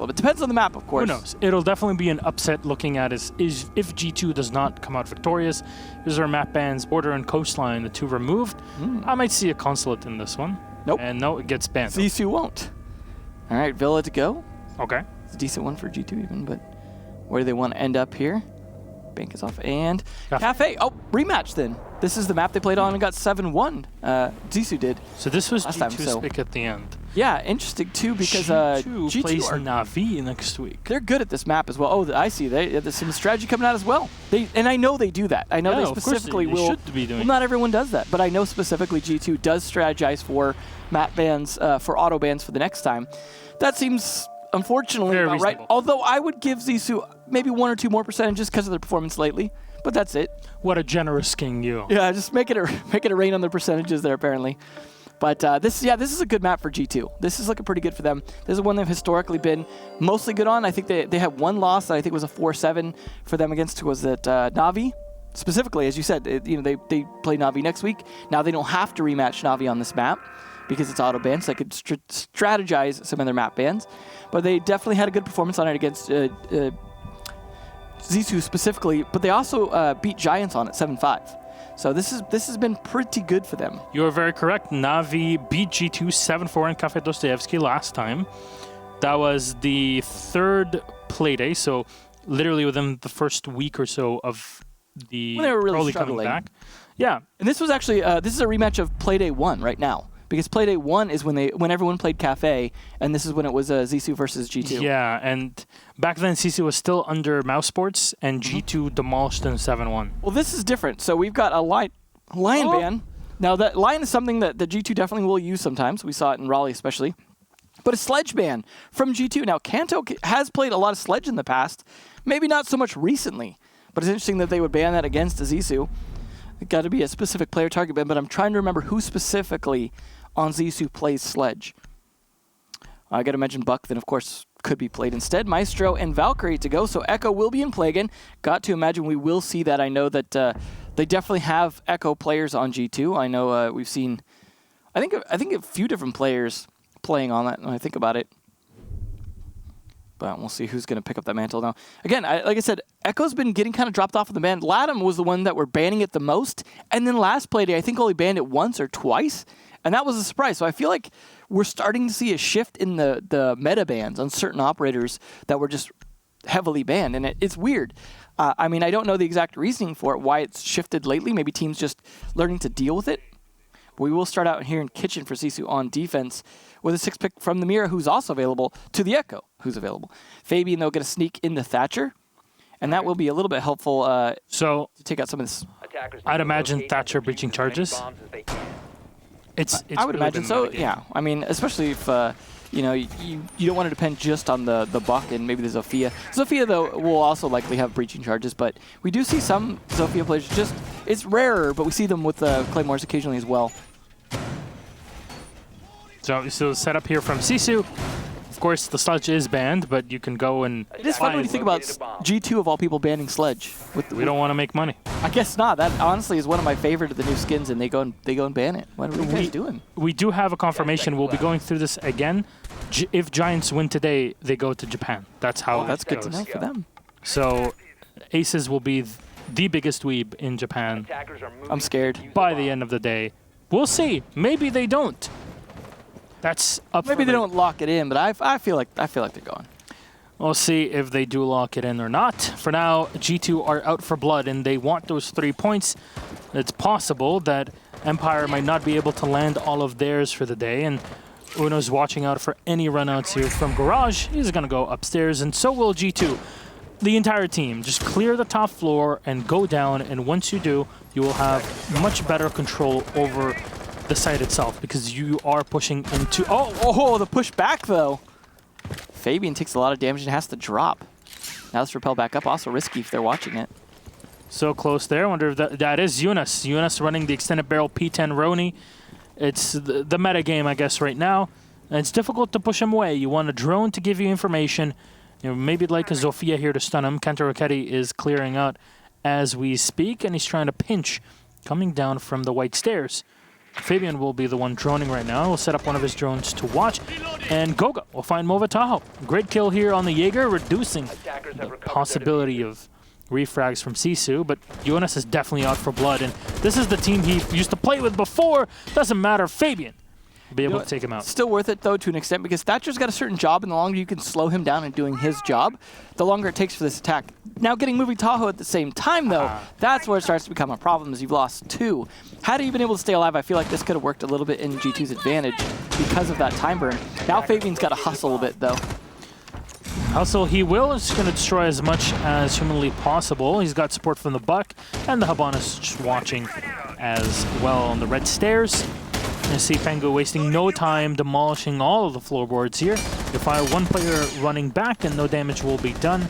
little bit. Depends on the map, of course. Who knows? It'll definitely be an upset looking at is if G2 does not come out victorious. Is our map bans Border and Coastline, the two removed. I might see a Consulate in this one. Nope. And no, it gets banned. GiFu won't. All right, Villa to go. Okay. It's a decent one for G2 even, but where do they want to end up here? Bank is off, and Kafe. Oh, rematch then. This is the map they played on and got 7-1. GiFu did. So this was last G2's time, pick at the end. Yeah, interesting too because G2 plays are Navi next week. They're good at this map as well. Oh, I see. There's some strategy coming out as well. And I know they do that. I know they specifically will. Should be doing. Well, not everyone does that, but I know specifically G2 does strategize for map bans, for auto bans for the next time. That seems unfortunately about right. Although I would give GiFu maybe 1 or 2 more percentages because of their performance lately. But that's it. What a generous king you. Yeah, just make it a rain on the percentages there apparently. But this is a good map for G2. This is looking pretty good for them. This is one they've historically been mostly good on. I think they had one loss that I think was a 4-7 for them against Navi. Specifically, as you said, they play Navi next week. Now they don't have to rematch Navi on this map because it's auto banned, so they could strategize some of their map bans. But they definitely had a good performance on it against GiFu specifically, but they also beat Giants on it 7-5. So this has been pretty good for them. You are very correct. Navi beat G2 7-4 in Kafe Dostoevsky last time. That was the 3rd play day, so literally within the first week or so of the when they were really coming struggling. back. Yeah. And this was actually this is a rematch of Playday 1 right now. Because Playday 1 is when everyone played Kafe, and this is when it was GiFu versus G2. Yeah, and back then GiFu was still under Mousesports, and G2 demolished them 7-1. Well, this is different. So we've got a lion ban. Now, that lion is something that the G2 definitely will use sometimes. We saw it in Raleigh especially. But a sledge ban from G2. Now, Kanto has played a lot of sledge in the past. Maybe not so much recently. But it's interesting that they would ban that against GiFu. It's got to be a specific player target ban, but I'm trying to remember who specifically on GiFu plays sledge. I got to mention Buck, then of course could be played instead. Maestro and Valkyrie to go, so Echo will be in play again. Got to imagine we will see that. I know that they definitely have Echo players on G2. I know we've seen, I think a few different players playing on that when I think about it. But we'll see who's going to pick up that mantle now. Again, like I said, Echo's been getting kind of dropped off of the ban. Latham was the one that were banning it the most, and then last playday I think only banned it once or twice. And that was a surprise. So I feel like we're starting to see a shift in the meta bans on certain operators that were just heavily banned. And it's weird. I mean, I don't know the exact reasoning for it, why it's shifted lately. Maybe teams just learning to deal with it. But we will start out here in Kitchen for GiFu on defense with a 6 pick from the Mira, who's also available, to the Echo, who's available. Fabian, they'll get a sneak into Thatcher. And that will be a little bit helpful to take out some of this. I'd imagine Thatcher breaching charges. I would imagine so. Yeah, I mean, especially if you don't want to depend just on the Buck and maybe the Zofia. Zofia though will also likely have breaching charges, but we do see some Zofia players. It's rarer, but we see them with Claymores occasionally as well. So set up here from GiFu. Of course, the sledge is banned, but you can go and. It is fun when you think about G2 of all people banning sledge. We don't want to make money. I guess not. That honestly is one of my favorite of the new skins, and they go and ban it. What are you guys doing? We do have a confirmation. We'll be going through this again. If Giants win today, they go to Japan. That's how. That's good to know for them. So, Aces will be the biggest weeb in Japan. I'm scared. By the end of the day, we'll see. Maybe they don't. That's up. Maybe they don't lock it in, but I feel like they're going. We'll see if they do lock it in or not. For now, G2 are out for blood, and they want those 3 points. It's possible that Empire might not be able to land all of theirs for the day, and Uno's watching out for any runouts here from Garage. He's going to go upstairs, and so will G2. The entire team, just clear the top floor and go down, and once you do, you will have much better control over the site itself, because you are pushing into... Oh, the push back, though. Fabian takes a lot of damage and has to drop. Now let's repel back up. Also risky if they're watching it. So close there. I wonder if that is Eunice. Eunice running the extended barrel P10 Roni. It's the meta game, I guess, right now. And it's difficult to push him away. You want a drone to give you information. Maybe like a Zofia here to stun him. Kenta Rocchetti is clearing out as we speak, and he's trying to pinch coming down from the white stairs. Fabian will be the one droning right now. We'll set up one of his drones to watch. And Goga will find Movataho. Great kill here on the Jaeger, reducing the possibility of refrags from Sisu. But Jonas is definitely out for blood. And this is the team he used to play with before. Doesn't matter. Fabian will be able to take him out. Still worth it, though, to an extent, because Thatcher's got a certain job, and the longer you can slow him down in doing his job, the longer it takes for this attack. Now getting Movataho at the same time, though, that's where it starts to become a problem, as you've lost 2. Had he been able to stay alive, I feel like this could have worked a little bit in G2's advantage because of that time burn. Now Fabian's got to hustle a bit, though. Hustle he will. Is going to destroy as much as humanly possible. He's got support from the Buck, and the Habanas just watching as well on the red stairs. You see Pengu wasting no time demolishing all of the floorboards here. You fire one player running back and no damage will be done.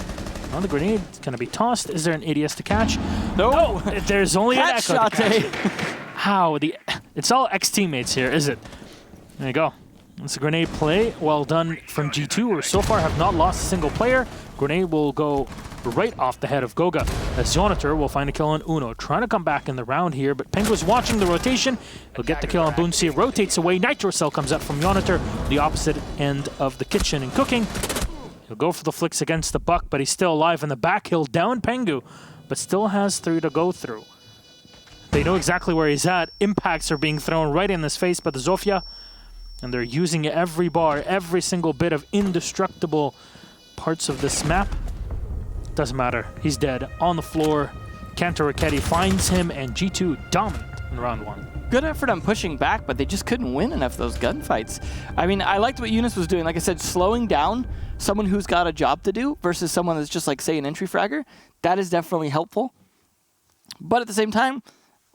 Well, the grenade is going to be tossed. Is there an ADS to catch? No. There's only an Echo to catch. Shot. How? It's all ex-teammates here, is it? There you go. It's a grenade play. Well done from G2, who so far have not lost a single player. Grenade will go right off the head of Goga, as Jonator will find a kill on Uno. Trying to come back in the round here, but Pengu's watching the rotation. He'll get the kill on Boonsi. Rotates away. Nitro Cell comes out from Jonator, the opposite end of the kitchen and cooking. He'll go for the flicks against the Buck, but he's still alive in the back. He'll down Pengu, but still has 3 to go through. They know exactly where he's at. Impacts are being thrown right in his face by the Zofia, and they're using every bar, every single bit of indestructible parts of this map. Doesn't matter. He's dead. On the floor, Kanto Raketti finds him, and G2 dominant in round 1. Good effort on pushing back, but they just couldn't win enough of those gunfights. I mean, I liked what Eunice was doing. Like I said, slowing down someone who's got a job to do versus someone that's just like, say, an entry fragger. That is definitely helpful. But at the same time,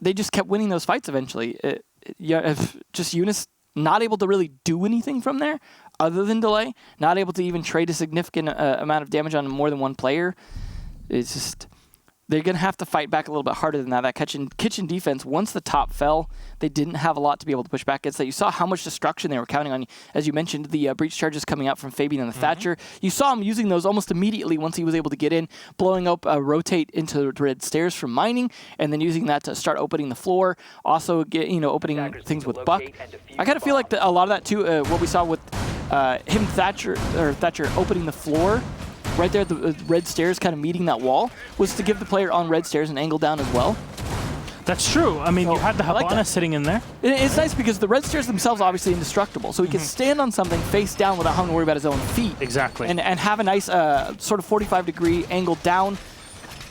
they just kept winning those fights eventually. Just Eunice not able to really do anything from there other than delay, not able to even trade a significant amount of damage on more than one player. It's just, they're going to have to fight back a little bit harder than that. That kitchen defense, once the top fell, they didn't have a lot to be able to push back against that. You saw how much destruction they were counting on. As you mentioned, the breach charges coming out from Fabian and the Thatcher. You saw him using those almost immediately once he was able to get in, blowing up rotate into the red stairs from mining, and then using that to start opening the floor. Also, opening things with Buck. I kind of feel like a lot of that too. What we saw with him Thatcher opening the floor. Right there, the red stairs kind of meeting that wall, was to give the player on red stairs an angle down as well. That's true. I mean, you had the Habana sitting in there. It's nice because the red stairs themselves are obviously indestructible, so he can stand on something face down without having to worry about his own feet. Exactly. And have a nice sort of 45-degree angle down.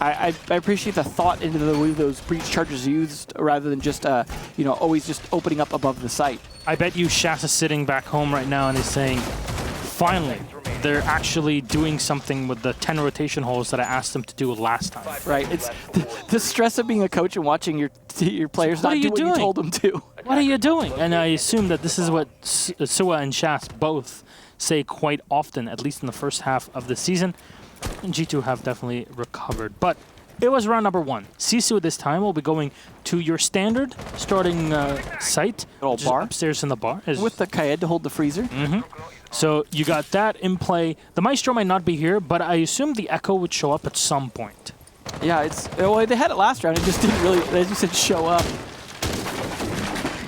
I appreciate the thought into the way those breach charges are used rather than just, always just opening up above the site. I bet you Shas is sitting back home right now and is saying, finally, they're actually doing something with the 10 rotation holes that I asked them to do last time. Right. It's the stress of being a coach and watching your players not do what you told them to. What are you doing? And I assume that this is what Suwa and Shas both say quite often, at least in the first half of the season. And G2 have definitely recovered. But it was round number 1. Sisu this time will be going to your standard starting site, which is upstairs in the bar. With the Kaed to hold the freezer. So you got that in play. The Maestro might not be here, but I assume the Echo would show up at some point. Yeah, they had it last round. It just didn't really, they just didn't show up.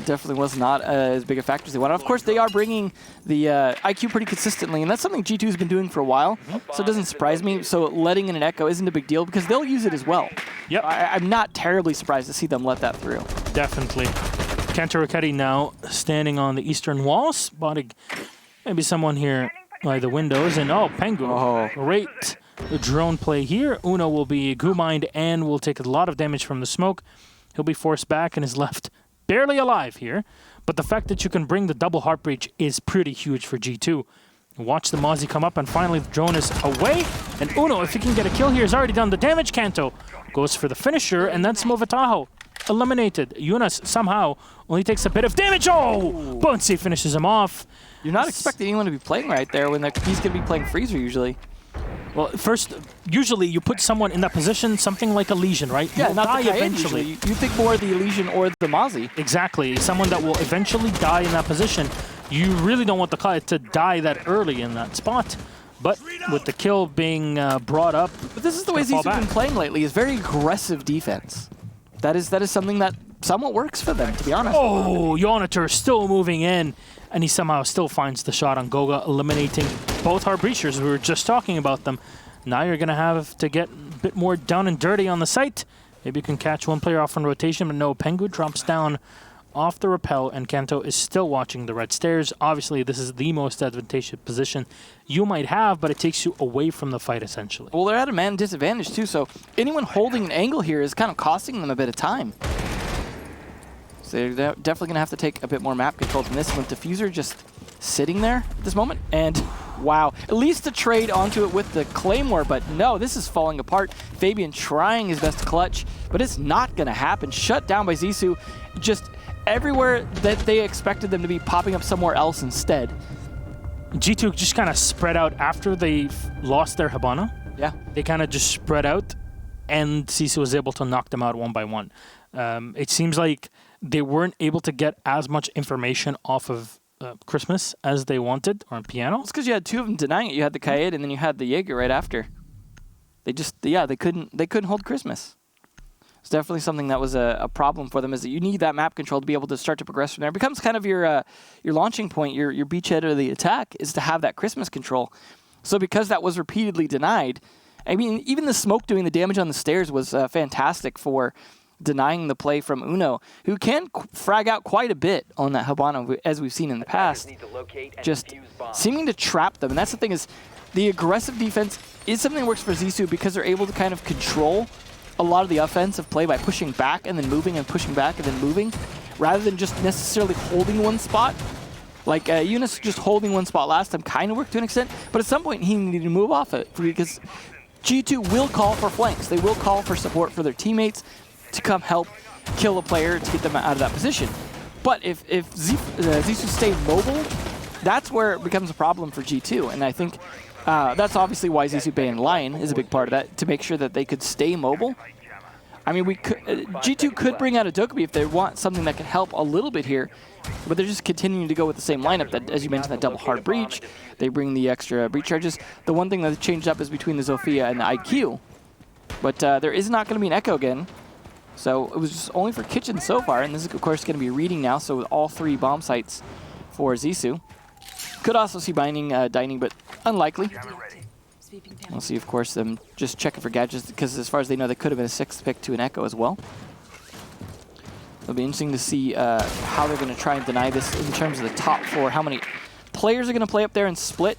Definitely was not as big a factor as they wanted. Of course, they are bringing the IQ pretty consistently, and that's something G2 has been doing for a while, so it doesn't surprise me. So letting in an Echo isn't a big deal because they'll use it as well. Yep. I'm not terribly surprised to see them let that through. Definitely. Kanto Raketti now standing on the eastern wall, spotting maybe someone here by the windows, and Pengu. Great drone play here. Uno will be goo-mined and will take a lot of damage from the smoke. He'll be forced back and is left barely alive here. But the fact that you can bring the double heart breach is pretty huge for G2. Watch the Mozzie come up, and finally the drone is away. And Uno, if he can get a kill here, has already done the damage. Kanto goes for the finisher, and that's Movataho eliminated. Yunus somehow only takes a bit of damage. Bouncy finishes him off. You're not expecting anyone to be playing right there when he's going to be playing freezer usually. Well, first, usually you put someone in that position, something like a Lesion, right? Yeah, You'll not die the eventually. You think more of the Lesion or the Mozzie. Exactly. Someone that will eventually die in that position. You really don't want the Kai to die that early in that spot. But with the kill being brought up, but this is the way he's been playing lately. Is very aggressive defense. That is something that somewhat works for them, to be honest. Oh, Yonitor still moving in, and he somehow still finds the shot on Goga, eliminating both hard breachers. We were just talking about them. Now you're going to have to get a bit more down and dirty on the site. Maybe you can catch one player off on rotation, but no, Pengu drops down off the rappel, and Kanto is still watching the red stairs. Obviously, this is the most advantageous position you might have, but it takes you away from the fight, essentially. Well, they're at a man disadvantage, too, so anyone holding an angle here is kind of costing them a bit of time. So they're definitely going to have to take a bit more map control from this, with Diffuser just sitting there at this moment. And, wow, at least to trade onto it with the Claymore, but no, this is falling apart. Fabian trying his best to clutch, but it's not going to happen. Shut down by Zissou. Just everywhere that they expected them to be, popping up somewhere else instead. G2 just kind of spread out after they lost their Habana. Yeah. They kind of just spread out, and Zissou was able to knock them out one by one. It seems like they weren't able to get as much information off of Christmas as they wanted, or on Piano. It's because you had two of them denying it. You had the Kaid, and then you had the Jaeger right after. They just, yeah, they couldn't hold Christmas. It's definitely something that was a problem for them, is that you need that map control to be able to start to progress from there. It becomes kind of your launching point, your beachhead of the attack, is to have that Christmas control. So because that was repeatedly denied, I mean, even the smoke doing the damage on the stairs was fantastic for denying the play from Uno, who can frag out quite a bit on that Habana, as we've seen in the past, just seeming to trap them. And that's the thing, is the aggressive defense is something that works for Zissou, because they're able to kind of control a lot of the offensive play by pushing back and then moving and pushing back and then moving, rather than just necessarily holding one spot. Like Eunice just holding one spot last time kind of worked to an extent, but at some point he needed to move off it, because G2 will call for flanks. They will call for support for their teammates to come help kill a player to get them out of that position. But if Zissou stay mobile, that's where it becomes a problem for G2. And I think that's obviously why Zissou banned Lion is a big part of that, to make sure that they could stay mobile. I mean, G2 could bring out a Dokkaebi if they want something that can help a little bit here, but they're just continuing to go with the same lineup. That, as you mentioned, that double hard breach. They bring the extra breach charges. The one thing that changed up is between the Zofia and the IQ. But there is not going to be an Echo again. So it was just only for Kitchen so far, and this is, of course, going to be reading now, so with all three bomb sites for Zissou. Could also see dining, but unlikely. We'll see, of course, them just checking for gadgets, because as far as they know, they could have been a sixth pick to an Echo as well. It'll be interesting to see how they're going to try and deny this in terms of the top four. How many players are going to play up there and split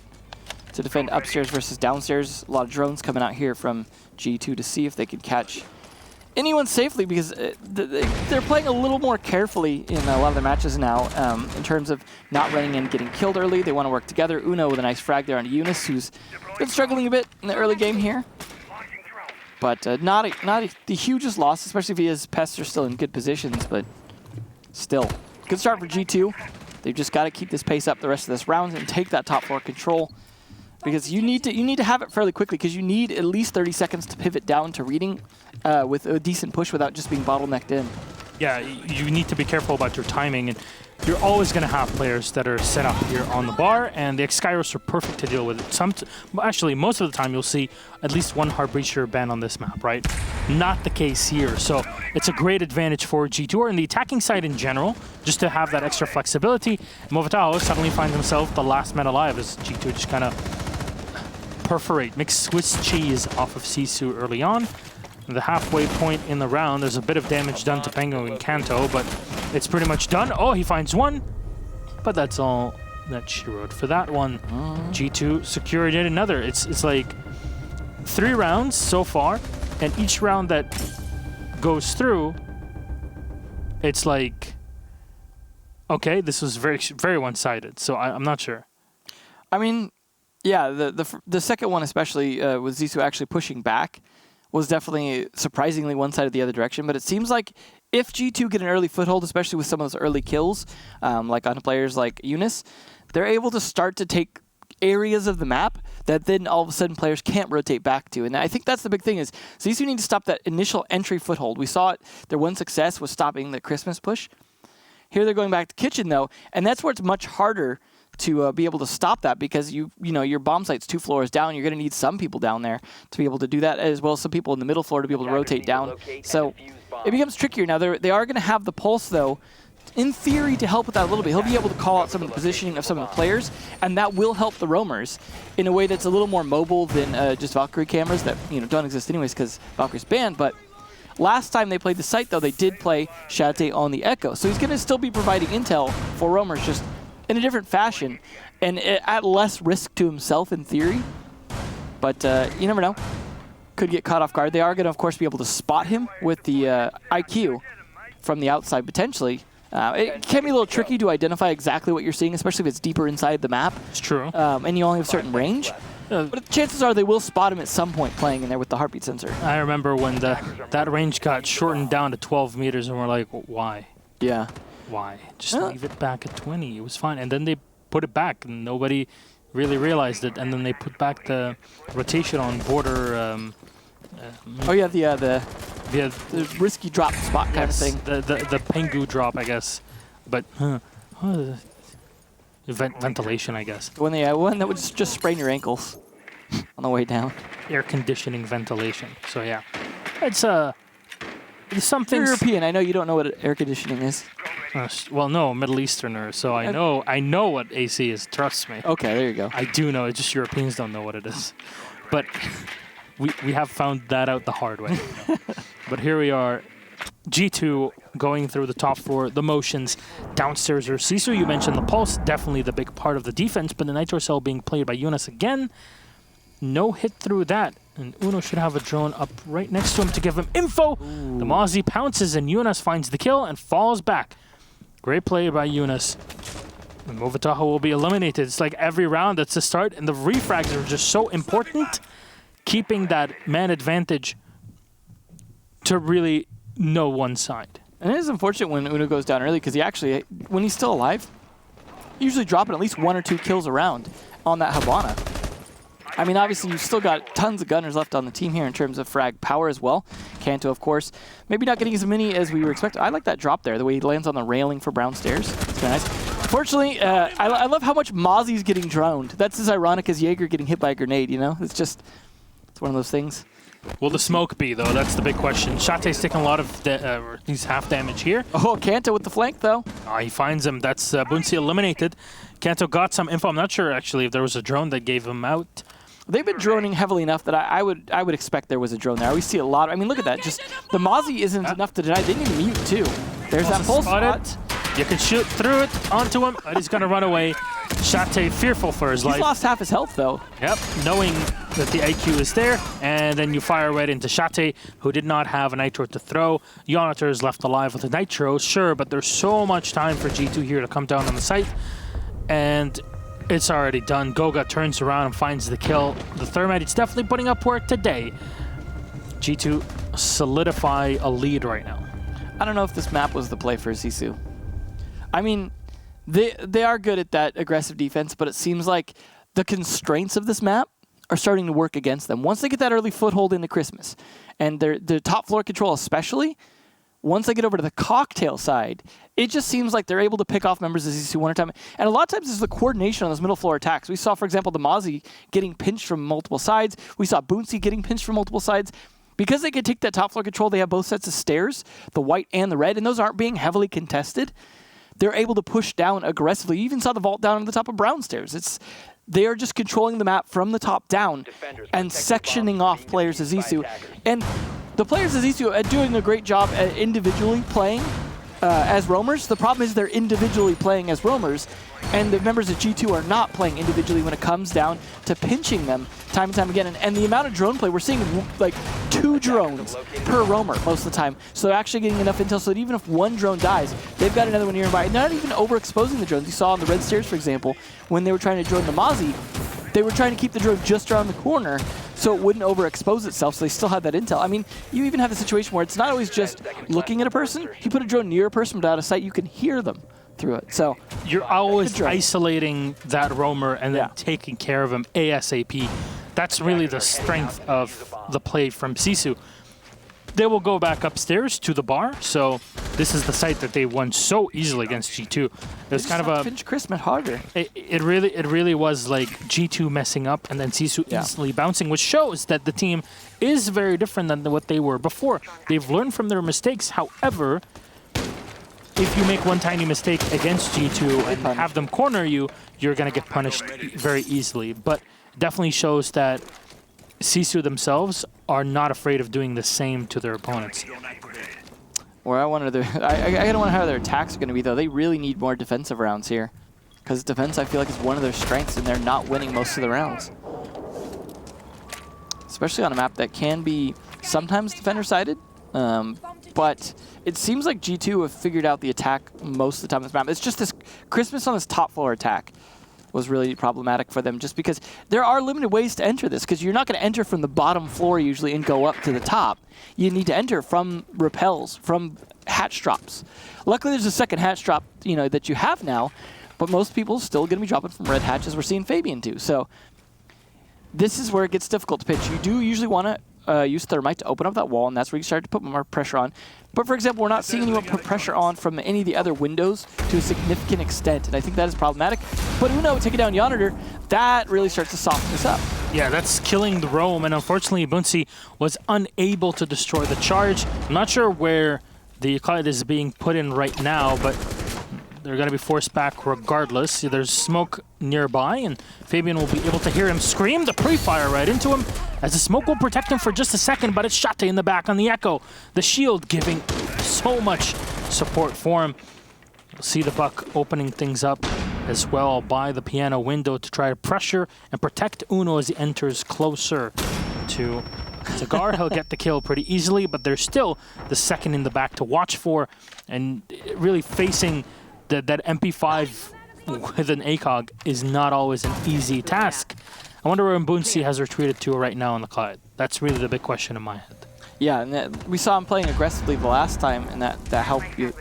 to defend upstairs versus downstairs. A lot of drones coming out here from G2 to see if they can catch anyone safely, because they're playing a little more carefully in a lot of their matches now, in terms of not running in, getting killed early. They want to work together. Uno with a nice frag there on Eunice, who's been struggling a bit in the early game here. But not the hugest loss, especially if his pests are still in good positions, but still. Good start for G2. They've just got to keep this pace up the rest of this round and take that top floor control, because you need to have it fairly quickly, because you need at least 30 seconds to pivot down to reading with a decent push without just being bottlenecked in. Yeah, you need to be careful about your timing, and you're always going to have players that are set up here on the bar, and the X-Skyros are perfect to deal with it. Actually, most of the time you'll see at least one hard breacher ban on this map, right? Not the case here, so it's a great advantage for G2, or in the attacking side in general, just to have that extra flexibility. Movatao suddenly finds himself the last man alive, as G2 just kind of perforate, mix Swiss cheese off of Zissou early on. The halfway point in the round, there's a bit of damage done to Pengu and Kanto, but it's pretty much done. Oh, he finds one, but that's all that she wrote for that one. G2 secured yet another. It's like 3 rounds so far, and each round that goes through, it's like, okay, this was very, very one-sided, so I'm not sure. I mean, yeah, the second one, especially with Zissou actually pushing back, was definitely surprisingly one-sided the other direction. But it seems like if G2 get an early foothold, especially with some of those early kills, like on players like Eunice, they're able to start to take areas of the map that then all of a sudden players can't rotate back to. And I think that's the big thing, is Zissou need to stop that initial entry foothold. We saw it, their one success was stopping the Christmas push. Here they're going back to Kitchen, though, and that's where it's much harder to be able to stop that, because you know your bomb site's 2 floors down. You're going to need some people down there to be able to do that, as well as some people in the middle floor to be able to rotate down. So it becomes trickier. Now, they are going to have the pulse, though, in theory, to help with that a little bit. He'll be able to call out some of the positioning of some of the players, and that will help the roamers in a way that's a little more mobile than just Valkyrie cameras that don't exist anyways because Valkyrie's banned. But last time they played the site, though, they did play Shate on the Echo. So he's going to still be providing intel for roamers, just in a different fashion, and at less risk to himself in theory. But you never know. Could get caught off guard. They are going to, of course, be able to spot him with the IQ from the outside, potentially. It can be a little tricky to identify exactly what you're seeing, especially if it's deeper inside the map. It's true. And you only have a certain range. But chances are they will spot him at some point playing in there with the heartbeat sensor. I remember when that range got shortened down to 12 meters, and we're like, why? Yeah. Why? Just leave it back at 20. It was fine. And then they put it back, and nobody really realized it. And then they put back the rotation on border. Oh yeah, the risky drop spot kind of thing. The Pengu drop, I guess. But ventilation, I guess. One that would just sprain your ankles on the way down. Air conditioning ventilation. So yeah, it's something. You're European. I know you don't know what air conditioning is. Well, no, Middle Easterner. So I know what AC is. Trust me. Okay, there you go. I do know. It's just Europeans don't know what it is. But we have found that out the hard way. But here we are, G2 going through the top floor, the motions. Downstairs are Sisu. You mentioned the pulse, definitely the big part of the defense, but the Nitro Cell being played by Yunus again. No hit through that, and Uno should have a drone up right next to him to give him info. Ooh. The Mozzie pounces, and Yunus finds the kill and falls back. Great play by Yunus. And Movataha will be eliminated. It's like every round that's the start, and the refrags are just so important, keeping that man advantage to really no one side. And it is unfortunate when Uno goes down early because he actually, when he's still alive, usually dropping at least 1 or 2 kills around on that Habana. I mean, obviously, you've still got tons of gunners left on the team here in terms of frag power as well. Kanto, of course, maybe not getting as many as we were expecting. I like that drop there, the way he lands on the railing for Brown Stairs. It's very nice. Fortunately, I love how much Mozzie's getting droned. That's as ironic as Jaeger getting hit by a grenade, you know? It's just, it's one of those things. Will the smoke be, though? That's the big question. Shate's taking a lot of he's half damage here. Oh, Kanto with the flank, though. He finds him. That's Bunsi eliminated. Kanto got some info. I'm not sure, actually, if there was a drone that gave him out. They've been droning heavily enough that I would expect there was a drone there. We see a lot. I mean, look at that. Just the Mozzie isn't enough to deny. They didn't even mute, too. There's that full spot. You can shoot through it onto him, but he's going to run away. Shate fearful for his life. He's lost half his health, though. Yep, knowing that the IQ is there, and then you fire right into Shate, who did not have a Nitro to throw. Yoniter is left alive with a Nitro, sure, but there's so much time for G2 here to come down on the site, and it's already done. Goga turns around and finds the kill. The Thermite is definitely putting up work today. G2 solidify a lead right now. I don't know if this map was the play for Sisu. I mean, they are good at that aggressive defense, but it seems like the constraints of this map are starting to work against them. Once they get that early foothold into Christmas, and their top floor control especially, once they get over to the cocktail side, it just seems like they're able to pick off members of Sisu one at a time. And a lot of times it's the coordination on those middle floor attacks. We saw, for example, the Mozzie getting pinched from multiple sides. We saw Boonsy getting pinched from multiple sides. Because they can take that top floor control, they have both sets of stairs, the white and the red, and those aren't being heavily contested. They're able to push down aggressively. You even saw the vault down to the top of Brown Stairs. They are just controlling the map from the top down and sectioning off players as Zissou. And the players as Zissou are doing a great job at individually playing as roamers. The problem is they're individually playing as roamers, and the members of G2 are not playing individually when it comes down to pinching them time and time again. And the amount of drone play, we're seeing like 2 drones per roamer most of the time. So they're actually getting enough intel so that even if one drone dies, they've got another one nearby. And they're not even overexposing the drones. You saw on the red stairs, for example, when they were trying to drone the Mozzie, they were trying to keep the drone just around the corner so it wouldn't overexpose itself, so they still had that intel. I mean, you even have the situation where it's not always just looking at a person. You put a drone near a person but out of sight, you can hear them through it. So you're always isolating that roamer and then taking care of him ASAP. That's really the strength of the play from Sisu. They will go back upstairs to the bar, so this is the site that they won so easily against G2. It was kind of a finish Christmas harder. It really was like G2 messing up and then Sisu instantly bouncing, which shows that the team is very different than what they were before. They've learned from their mistakes. However, if you make one tiny mistake against G2 and have them corner you, you're going to get punished very easily. But definitely shows that Sisu themselves are not afraid of doing the same to their opponents. Where I wonder, I gotta wonder how their attacks are gonna be though. They really need more defensive rounds here, because defense I feel like is one of their strengths, and they're not winning most of the rounds. Especially on a map that can be sometimes defender-sided, but it seems like G2 have figured out the attack most of the time on this map. It's just this Christmas on this top floor attack was really problematic for them, just because there are limited ways to enter this, because you're not going to enter from the bottom floor usually and go up to the top. You need to enter from rappels, from hatch drops. Luckily, there's a second hatch drop, that you have now, but most people still going to be dropping from red hatches. We're seeing Fabian too. So this is where it gets difficult to pitch. You do usually want to use Thermite to open up that wall, and that's where you start to put more pressure on. But for example, we're not seeing anyone put pressure on from any of the other windows to a significant extent, and I think that is problematic. But Uno taking down Yonitor, that really starts to soften this up. Yeah, that's killing the roam, and unfortunately Bunsi was unable to destroy the charge. I'm not sure where the Cloud is being put in right now, but they're going to be forced back regardless. There's smoke nearby, and Fabian will be able to hear him scream the pre-fire right into him, as the smoke will protect him for just a second, but it's Shate in the back on the Echo. The shield giving so much support for him. We'll see the Buck opening things up as well by the piano window to try to pressure and protect Uno as he enters closer to Cigar. He'll get the kill pretty easily, but there's still the second in the back to watch for, and really facing that MP5 with an ACOG is not always an easy task. I wonder where Mbunsi has retreated to right now on the Clyde. That's really the big question in my head. Yeah, and we saw him playing aggressively the last time, and that helped you.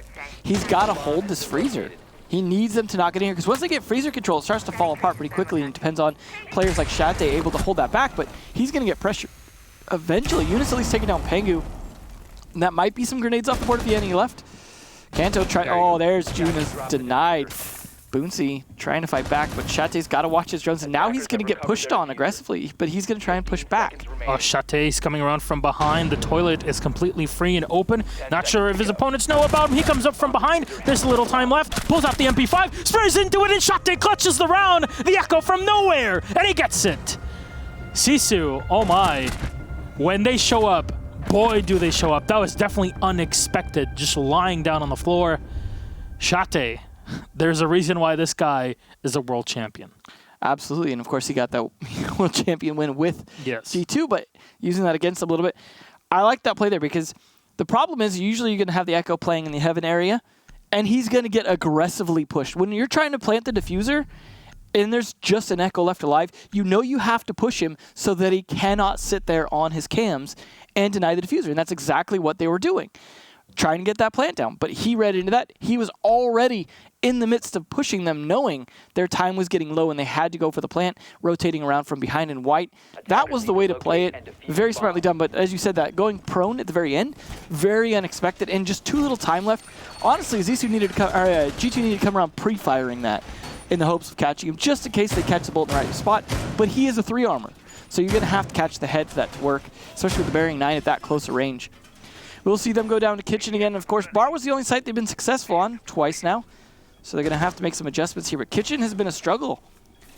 He's got to hold this freezer. He needs them to not get in here, because once they get freezer control, it starts to fall apart pretty quickly, and it depends on players like Shate able to hold that back, but he's going to get pressure eventually. Eunice at least taking down Pengu, and that might be some grenades off the board if he had any left. Kanto tried. Oh, there's Juna's denied. Boonsy trying to fight back, but Shate's got to watch his drones, and now he's going to get pushed on aggressively, but he's going to try and push back. Oh, Shate's coming around from behind. The toilet is completely free and open. Not sure if his opponents know about him. He comes up from behind. There's a little time left. Pulls out the MP5, sprays into it, and Shate clutches the round. The Echo from nowhere, and he gets it. Sisu, oh my. When they show up, boy, do they show up. That was definitely unexpected, just lying down on the floor. Shate, there's a reason why this guy is a world champion. Absolutely, and of course he got that world champion win with G2, but using that against him a little bit. I like that play there, because the problem is usually you're going to have the Echo playing in the heaven area, and he's going to get aggressively pushed. When you're trying to plant the diffuser, and there's just an Echo left alive, you know you have to push him so that he cannot sit there on his cams and deny the diffuser, and that's exactly what they were doing, trying to get that plant down. But he read into that. He was already in the midst of pushing them, knowing their time was getting low and they had to go for the plant, rotating around from behind in white. That was the way to play it. Very smartly done, but as you said, that going prone at the very end, very unexpected, and just too little time left. Honestly, G2 needed to come around pre-firing that in the hopes of catching him, just in case they catch the bolt in the right spot. But he is a 3 armor, so you're going to have to catch the head for that to work, especially with the bearing 9 at that closer range. We'll see them go down to Kitchen again. Of course, Bar was the only site they've been successful on twice now, so they're going to have to make some adjustments here. But Kitchen has been a struggle.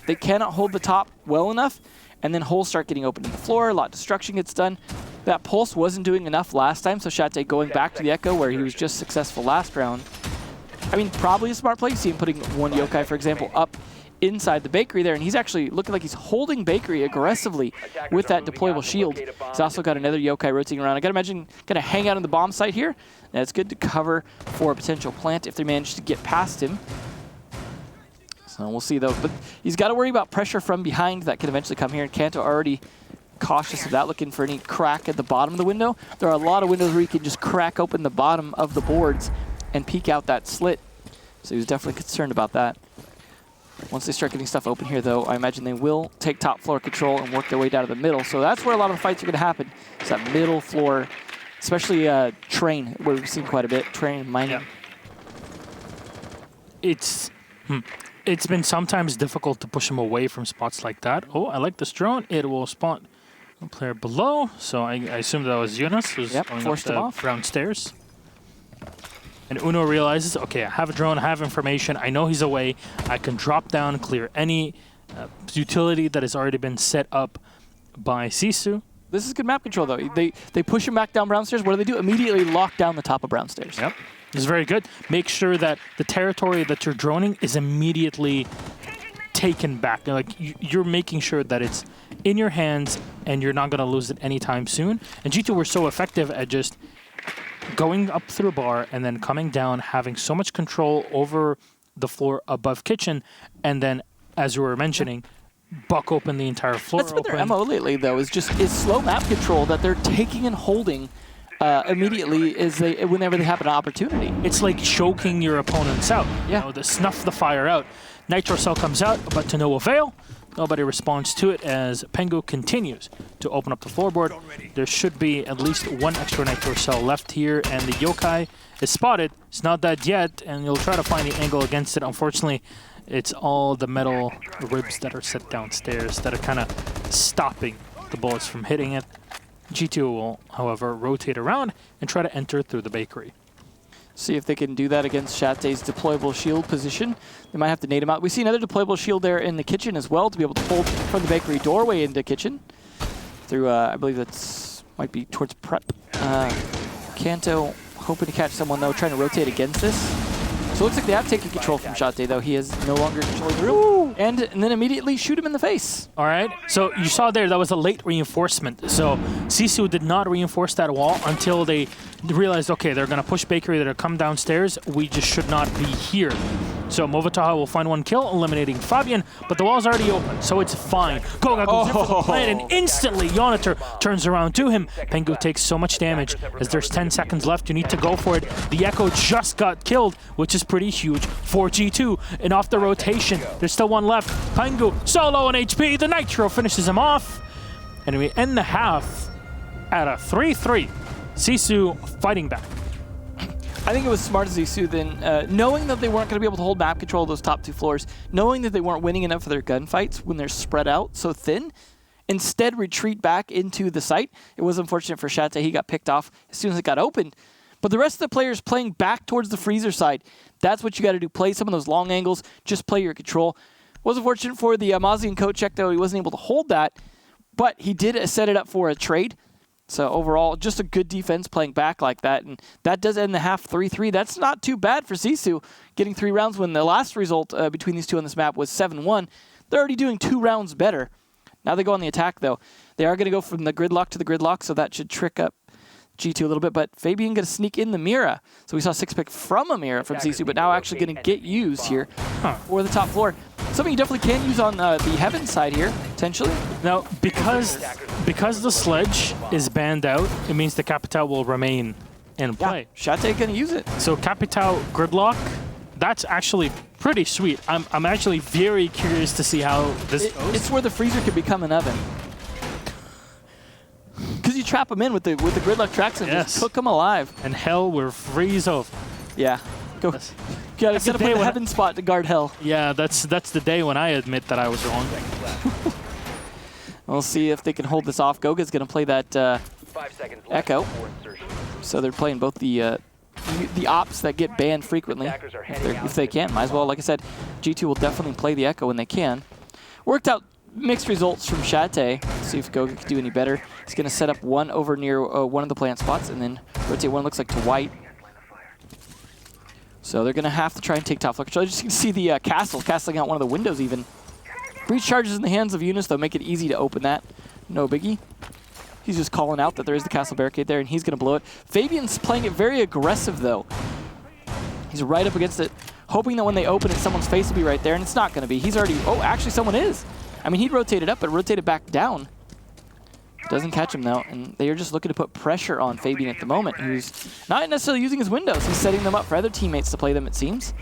They cannot hold the top well enough, and then holes start getting open to the floor. A lot of destruction gets done. That Pulse wasn't doing enough last time, so Shate going back to the Echo where he was just successful last round. I mean, probably a smart play. You see him putting one Yokai, for example, up inside the bakery there, and he's actually looking like he's holding bakery aggressively with that deployable shield. He's also got another Yokai rotating around. I gotta imagine gonna hang out on the bomb site here. Now it's good to cover for a potential plant if they manage to get past him. So we'll see though, but he's got to worry about pressure from behind that could eventually come here, and Kanto already cautious of that, looking for any crack at the bottom of the window. There are a lot of windows where you can just crack open the bottom of the boards and peek out that slit. So he was definitely concerned about that. Once they start getting stuff open here, though, I imagine they will take top floor control and work their way down to the middle. So that's where a lot of the fights are going to happen. It's that middle floor especially Train, where we've seen quite a bit. Train, Mining. Yeah. It's been sometimes difficult to push him away from spots like that. Oh, I like this drone. It will spawn a player below. So I assume that was Yunus who's going forced up him the off. brown stairs. And Uno realizes, okay, I have a drone, I have information, I know he's away. I can drop down, clear any utility that has already been set up by Sisu. This is good map control, though. They push him back down brown stairs. What do? Immediately lock down the top of brown stairs. Yep. It's very good. Make sure that the territory that you're droning is immediately taken back. Like you're making sure that it's in your hands and you're not going to lose it anytime soon. And G2 were so effective at just going up through a bar and then coming down, having so much control over the floor above kitchen, and then, as you were mentioning, buck open the entire floor. That's been their MO lately, though, is slow map control that they're taking and holding immediately whenever they have an opportunity. It's like choking your opponents out. Yeah. You know, to snuff the fire out. Nitro Cell comes out, but to no avail. Nobody responds to it as Pengu continues to open up the floorboard. There should be at least one extra Nitro Cell left here, and the Yokai is spotted. It's not dead yet, and you'll try to find the angle against it. Unfortunately, it's all the metal ribs that are set downstairs that are kind of stopping the bullets from hitting it. G2 will, however, rotate around and try to enter through the bakery. See if they can do that against Shate's deployable shield position. They might have to nade him out. We see another deployable shield there in the kitchen as well to be able to hold from the bakery doorway into kitchen. Through, I believe that's might be towards prep. Kanto hoping to catch someone though, trying to rotate against this. So it looks like they have taken control from Shate though. He is no longer controlling the room. And then immediately shoot him in the face. All right, so you saw there, that was a late reinforcement. So Sisu did not reinforce that wall until they realized, okay, they're going to push bakery, they're going to come downstairs. We just should not be here. So Movataha will find one kill, eliminating Fabian, but the wall's already open, so it's fine. Koga goes in for the plant, and instantly Yoniter turns around to him. Pengu takes so much damage. As there's 10 seconds left, you need to go for it. The Echo just got killed, which is pretty huge for G2. And off the rotation, there's still one left. Pengu solo on HP. The Nitro finishes him off. And we end the half at a 3-3. Sisu fighting back. I think it was smart as Sisu then, knowing that they weren't going to be able to hold map control of those top two floors, knowing that they weren't winning enough of their gunfights when they're spread out so thin, instead retreat back into the site. It was unfortunate for Shate. He got picked off as soon as it got opened. But the rest of the players playing back towards the freezer side, that's what you got to do. Play some of those long angles, just play your control. Was unfortunate for the Mazian coach check, though. He wasn't able to hold that, but he did set it up for a trade. So overall, just a good defense playing back like that. And that does end the half 3-3. That's not too bad for Sisu, getting 3 rounds when the last result between these two on this map was 7-1. They're already doing 2 rounds better. Now they go on the attack, though. They are going to go from the gridlock to the gridlock, so that should trick up G2 a little bit. But Fabian going to sneak in the Mira. So we saw 6-pick from a Mira from Sisu, but now actually going to get used here for the top floor. Something you definitely can use on the Heaven side here, potentially. Now, because the sledge is banned out, it means the Capitao will remain in play. Yeah, Shate going to use it. So Capitao gridlock, that's actually pretty sweet. I'm actually very curious to see how this goes. It's where the freezer could become an oven. Because you trap them in with the gridlock tracks and just cook them alive. And hell will freeze over. Yeah. Go. You gotta put the Heaven spot to guard hell. Yeah, that's the day when I admit that I was wrong. We'll see if they can hold this off. Goga's going to play that Echo. So they're playing both the ops that get banned frequently. If they can, might as well. Like I said, G2 will definitely play the Echo when they can. Worked out mixed results from Shate. See if Goga can do any better. He's going to set up one over near one of the plant spots and then rotate one, looks like, to white. So they're going to have to try and take top floor control. You can see the castle castling out one of the windows even. Breach charges in the hands of Yunus, though, make it easy to open that. No biggie. He's just calling out that there is the castle barricade there, and he's going to blow it. Fabian's playing it very aggressive, though. He's right up against it, hoping that when they open it, someone's face will be right there, and it's not going to be. He's already... Oh, actually, someone is. I mean, he'd rotated up, but rotated back down. Doesn't catch him, though, and they are just looking to put pressure on Fabian at the moment, who's not necessarily using his windows. He's setting them up for other teammates to play them, it seems.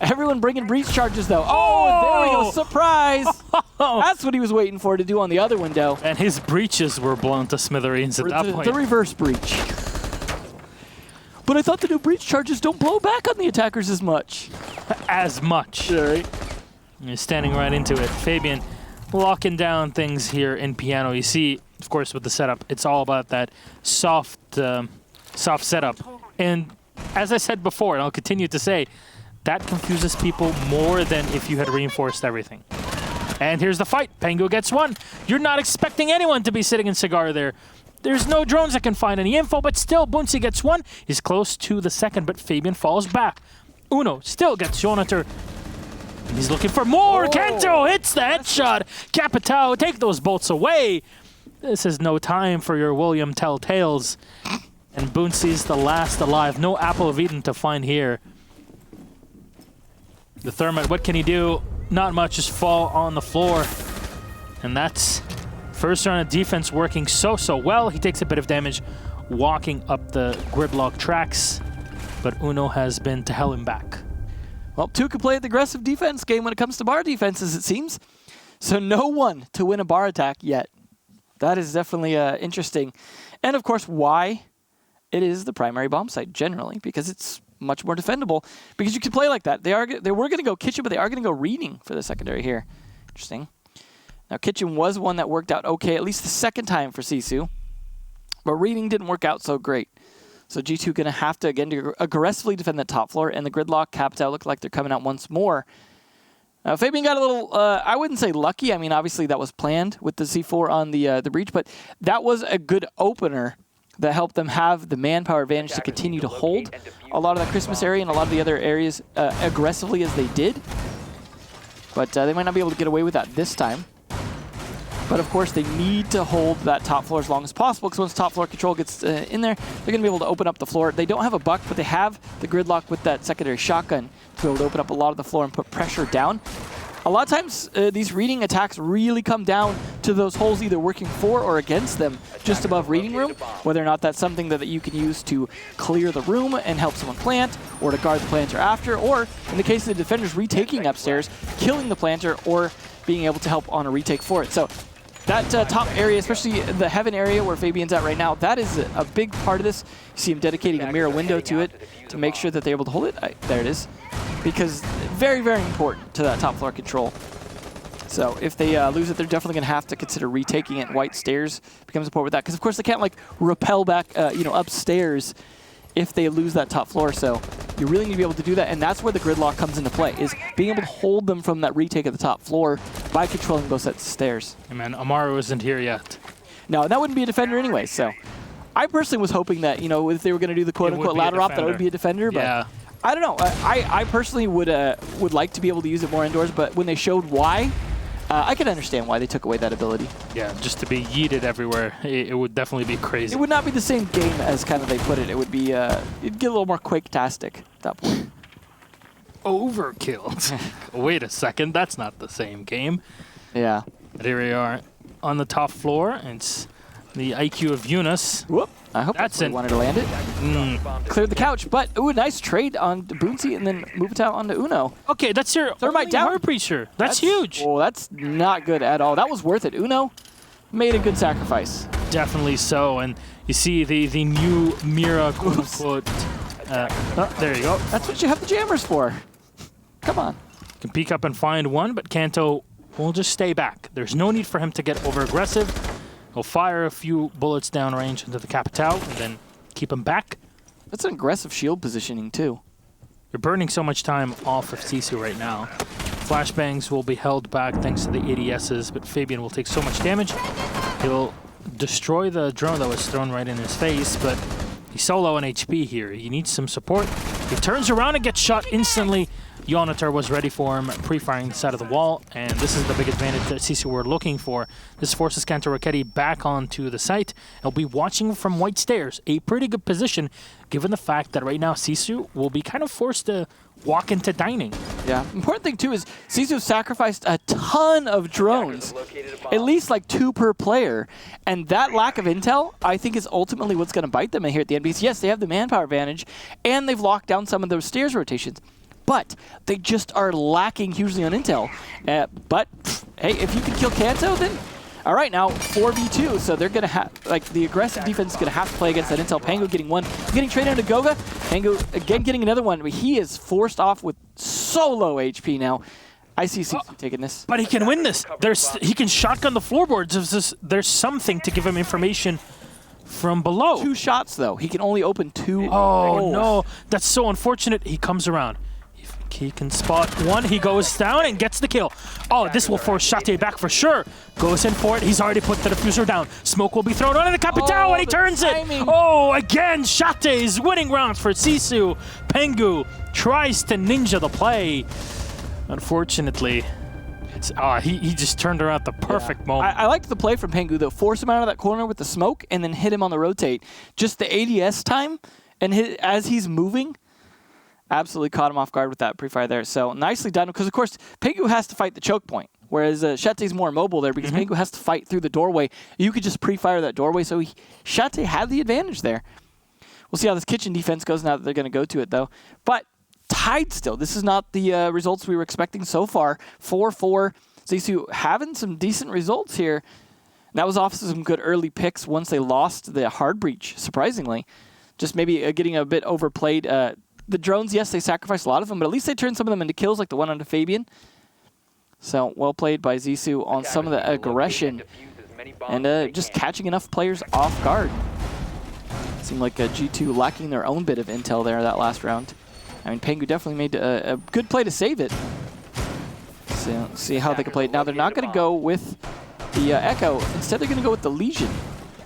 Everyone bringing breach charges, though. Oh, and there we go. Surprise! That's what he was waiting for to do on the other window. And his breaches were blown to smithereens at that point. The reverse breach. but I thought the new breach charges don't blow back on the attackers as much. As much. Yeah, right. You're standing right into it. Fabian locking down things here in Piano. You see, of course, with the setup, it's all about that soft setup. And as I said before, and I'll continue to say, that confuses people more than if you had reinforced everything. And here's the fight. Pengu gets one. You're not expecting anyone to be sitting in Cigar there. There's no drones that can find any info, but still, Bunsi gets one. He's close to the second, but Fabian falls back. Uno still gets Jonator. He's looking for more. Kanto hits the headshot. Capitao, take those bolts away. This is no time for your William Telltales. And Bunsi's the last alive. No Apple of Eden to find here. The Thermite, what can he do? Not much, just fall on the floor. And that's first round of defense working so well. He takes a bit of damage walking up the gridlock tracks, but Uno has been to hell and back. Well, 2 can play the aggressive defense game when it comes to bar defenses, it seems. So no one to win a bar attack yet. That is definitely interesting. And of course, why it is the primary bomb site generally, because it's much more defendable, because you can play like that. They were going to go Kitchen, but they are going to go Reading for the secondary here. Interesting. Now, Kitchen was one that worked out okay, at least the second time for Sisu, but Reading didn't work out so great. So G2 going to have to, again, aggressively defend the top floor, and the gridlock Capitao look like they're coming out once more. Now, Fabian got a little, I wouldn't say lucky. I mean, obviously that was planned with the C4 on the breach, but that was a good opener that helped them have the manpower advantage to continue to hold a lot of that Christmas area and a lot of the other areas aggressively as they did. But they might not be able to get away with that this time. But of course, they need to hold that top floor as long as possible, because once top floor control gets in there, they're going to be able to open up the floor. They don't have a buck, but they have the gridlock with that secondary shotgun to be able to open up a lot of the floor and put pressure down. A lot of times, these Reading attacks really come down to those holes either working for or against them just above Reading room, whether or not that's something that you can use to clear the room and help someone plant, or to guard the planter after, or in the case of the defenders retaking upstairs, killing the planter, or being able to help on a retake for it. So that top area, especially the Heaven area where Fabian's at right now, that is a big part of this. You see him dedicating a mirror window to it to make sure that they're able to hold it. There it is. Because very, very important to that top floor control. So if they lose it, they're definitely going to have to consider retaking it. White Stairs becomes important with that. Because, of course, they can't, like, rappel back, upstairs if they lose that top floor. So you really need to be able to do that. And that's where the gridlock comes into play, is being able to hold them from that retake of the top floor by controlling both sets of stairs. Hey man, Amaru isn't here yet. No, that wouldn't be a defender anyway. So I personally was hoping that, if they were going to do the quote-unquote ladder op, that it would be a defender. But yeah. I don't know. I personally would like to be able to use it more indoors, but when they showed why, I can understand why they took away that ability. Yeah, just to be yeeted everywhere, it would definitely be crazy. It would not be the same game as kind of they put it. It would be, it'd get a little more Quake-tastic at that point. Overkill. Wait a second, that's not the same game. Yeah. But here we are on the top floor. It's the IQ of Eunice. Whoop. I hope that's it. Wanted to land it. Cleared the couch, but ooh, nice trade on Bunsi and then move it out onto Uno. Okay, that's your Thermite down. Heart Breacher. That's huge. Oh, that's not good at all. That was worth it. Uno made a good sacrifice. Definitely so. And you see the new Mira, quote unquote. There you go. That's what you have the jammers for. Come on. Can peek up and find one, but Kanto will just stay back. There's no need for him to get over aggressive. He'll fire a few bullets downrange into the Capitao and then keep him back. That's an aggressive shield positioning, too. You're burning so much time off of Sisu right now. Flashbangs will be held back thanks to the ADSs, but Fabian will take so much damage. He'll destroy the drone that was thrown right in his face, but he's solo on HP here. He needs some support. He turns around and gets shot instantly. Jonatar was ready for him, pre-firing the side of the wall, and this is the big advantage that Sisu were looking for. This forces Kanto Raketti back onto the site. He'll be watching from White Stairs, a pretty good position, given the fact that right now Sisu will be kind of forced to walk into dining. Yeah, important thing too is Sisu sacrificed a ton of drones, at least like 2 per player, and that lack of intel, I think, is ultimately what's going to bite them in here at the end. Because yes, they have the manpower advantage, and they've locked down some of those stairs rotations. But they just are lacking hugely on intel. But, hey, if you can kill Kanto, then All right, now 4v2, so they're gonna have, like, the aggressive defense is gonna have to play against that intel. Pango getting one, getting traded into Goga. Pango again getting another one, but he is forced off with so low HP now. I see CC taking this. But he can win this. He can shotgun the floorboards. There's something to give him information from below. 2 shots, though. He can only open 2. Oh, no. That's so unfortunate. He comes around. He can spot one. He goes down and gets the kill. Oh, this will force Kafe back for sure. Goes in for it. He's already put the diffuser down. Smoke will be thrown on the Capitao, and he turns timing. It. Oh, again, Kafe is winning rounds for Sisu. Pengu tries to ninja the play. Unfortunately, he just turned around at the perfect moment. I liked the play from Pengu, though. Force him out of that corner with the smoke and then hit him on the rotate. Just the ADS time and as he's moving, absolutely caught him off guard with that pre-fire there. So nicely done, because of course Pengu has to fight the choke point, whereas Kate's more mobile there because Pengu has to fight through the doorway. You could just pre-fire that doorway, so Kate had the advantage there. We'll see how this kitchen defense goes now that they're going to go to it, though. But tied still. This is not the results we were expecting so far. 4-4. Zisu having some decent results here. That was off some good early picks once they lost the hard breach, surprisingly. Just maybe getting a bit overplayed. The drones, yes, they sacrificed a lot of them, but at least they turned some of them into kills, like the one onto Fabian. So, well played by Zisu on some of the aggression and just catching enough players off guard. Seemed like G2 lacking their own bit of intel there that last round. I mean, Pengu definitely made a good play to save it. So, see how they can play it. Now, they're not going to go with the Echo. Instead, they're going to go with the Legion.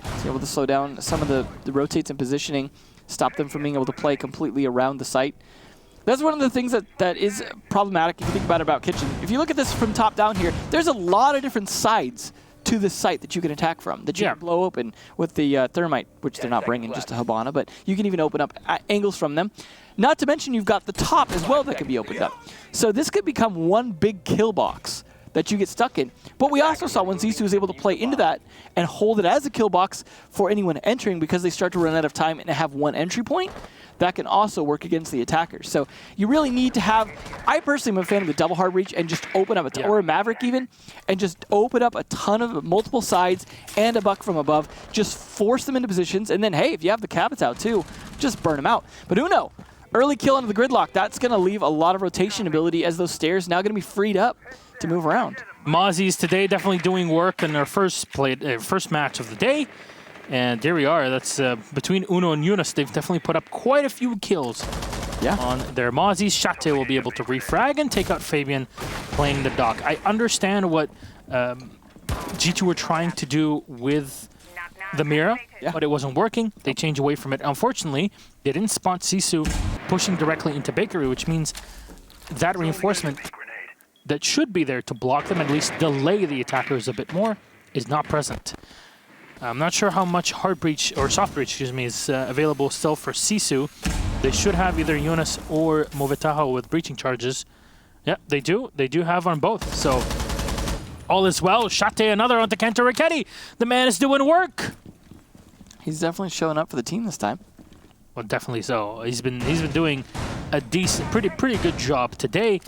To be able to slow down some of the rotates and positioning, stop them from being able to play completely around the site. That's one of the things that is problematic if you think about Kitchen. If you look at this from top down here, there's a lot of different sides to the site that you can attack from, that you can blow open with the Thermite, which they're not bringing, just a Habana, but you can even open up angles from them. Not to mention you've got the top as well that can be opened up. So this could become one big kill box that you get stuck in. But we also saw when Zisu was able to play into that and hold it as a kill box for anyone entering, because they start to run out of time and have one entry point, that can also work against the attackers. So you really need to have, I personally am a fan of the double hard reach and just open up or a Maverick even, and just open up a ton of multiple sides and a buck from above. Just force them into positions, and then hey, if you have the cabinets out too, just burn them out. But Uno, early kill into the gridlock, that's going to leave a lot of rotation ability, as those stairs now going to be freed up to move around. Mozzies today definitely doing work in their first match of the day. And there we are. That's between Uno and Yunus. They've definitely put up quite a few kills on their Mozzies. Kate will be able to refrag and take out Fabian playing the dock. I understand what G2 were trying to do with the Mira, but it wasn't working. They changed away from it. Unfortunately, they didn't spot Sisu pushing directly into Bakery, which means that reinforcement that should be there to block them, at least delay the attackers a bit more, is not present. I'm not sure how much hard breach, or soft breach, excuse me, is available still for Sisu. They should have either Yunus or Movetaho with breaching charges. Yeah, they do. They do have on both. So all is well. Kate another onto Kenta Raketti. The man is doing work. He's definitely showing up for the team this time. Well, definitely so. He's been doing a decent, pretty good job today.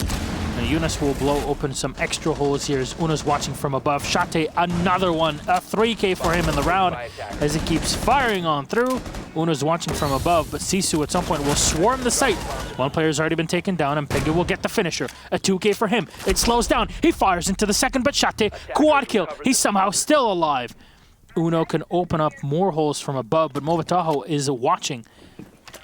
Yunus will blow open some extra holes here as Uno's watching from above. Kate, another one, a 3K for him in the round as he keeps firing on through. Uno's watching from above, but Sisu at some point will swarm the site. One player's already been taken down, and Pengu will get the finisher. A 2K for him. It slows down. He fires into the second, but Kate, quad kill. He's somehow still alive. Uno can open up more holes from above, but Movetaho is watching.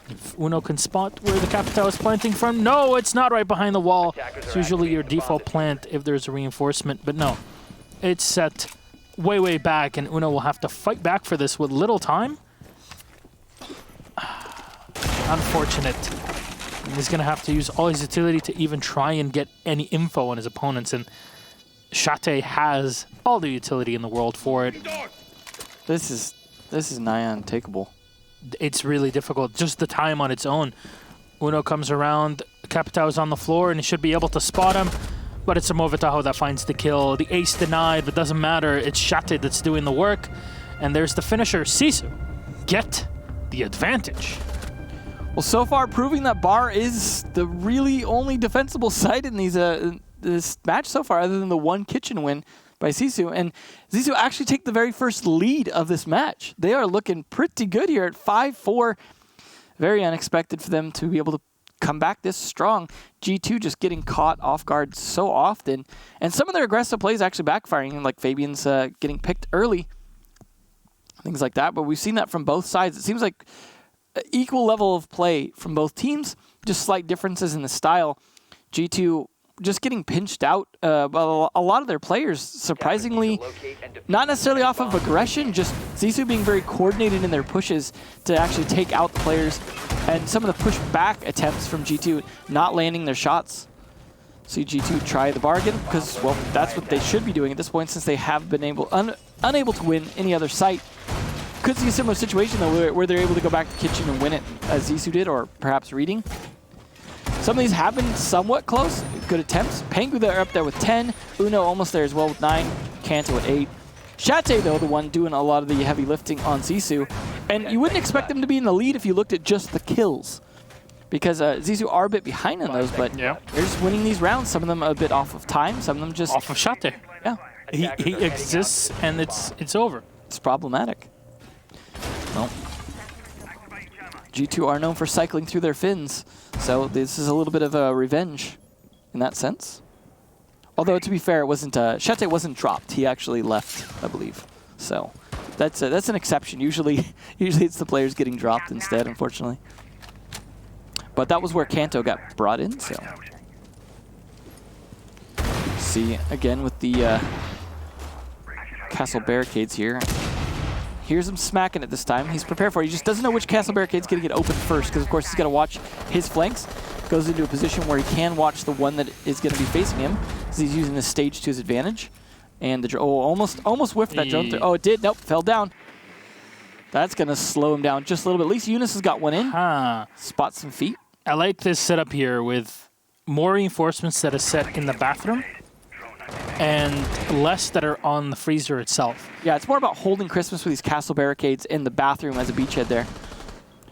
If Uno can spot where the Capitao is planting from. No, it's not right behind the wall. It's usually your default plant if there's a reinforcement, but no. It's set way back, and Uno will have to fight back for this with little time. Unfortunate. He's going to have to use all his utility to even try and get any info on his opponents, and Kate has all the utility in the world for it. This is nigh untakeable. It's really difficult. Just the time on its own. Uno comes around, Capitao is on the floor, and he should be able to spot him, but it's a Movetaho that finds the kill. The ace denied, but doesn't matter. It's Kate that's doing the work, and there's the finisher. Sisu get the advantage. Well, so far, proving that Bar is the really only defensible side in these this match so far, other than the one kitchen win. by Sisu. And Sisu actually take the very first lead of this match. They are looking pretty good here at 5-4. Very unexpected for them to be able to come back this strong. G2 just getting caught off guard so often. And some of their aggressive plays actually backfiring, like Fabian's getting picked early. Things like that. But we've seen that from both sides. It seems like an equal level of play from both teams, just slight differences in the style. G2 just getting pinched out. A lot of their players, surprisingly, not necessarily off of aggression, just Sisu being very coordinated in their pushes to actually take out the players, and some of the push-back attempts from G2 not landing their shots. See G2 try the bargain, because, well, that's what they should be doing at this point, since they have been unable to win any other site. Could see a similar situation, though, where they're able to go back to kitchen and win it, as Sisu did, or perhaps reading. Some of these have been somewhat close. Good attempts. Pengu there up there with 10. Uno almost there as well with 9. Kanto at 8. Shate, though, the one doing a lot of the heavy lifting on Sisu. And you wouldn't expect them to be in the lead if you looked at just the kills. Because Sisu are a bit behind on those, but they're just winning these rounds. Some of them a bit off of time. Some of them just... Off of Shate. Yeah. He exists, and it's over. It's problematic. Well, G2 are known for cycling through their fins, so this is a little bit of a revenge in that sense. Although, to be fair, it wasn't Shate wasn't dropped. He actually left, I believe. So that's an exception. Usually it's the players getting dropped instead, unfortunately. But that was where Kanto got brought in. So see again with the castle barricades here. Here's him smacking it this time. He's prepared for it. He just doesn't know which castle barricade's going to get open first, because, of course, he's got to watch his flanks. Goes into a position where he can watch the one that is going to be facing him, because he's using the stage to his advantage. And the almost whiffed that drone through. Oh, it did. Nope, fell down. That's going to slow him down just a little bit. At least Eunice has got one in. Spot some feet. I like this setup here with more reinforcements that are set in the bathroom and less that are on the freezer itself. Yeah, it's more about holding Christmas with these castle barricades in the bathroom as a beachhead there.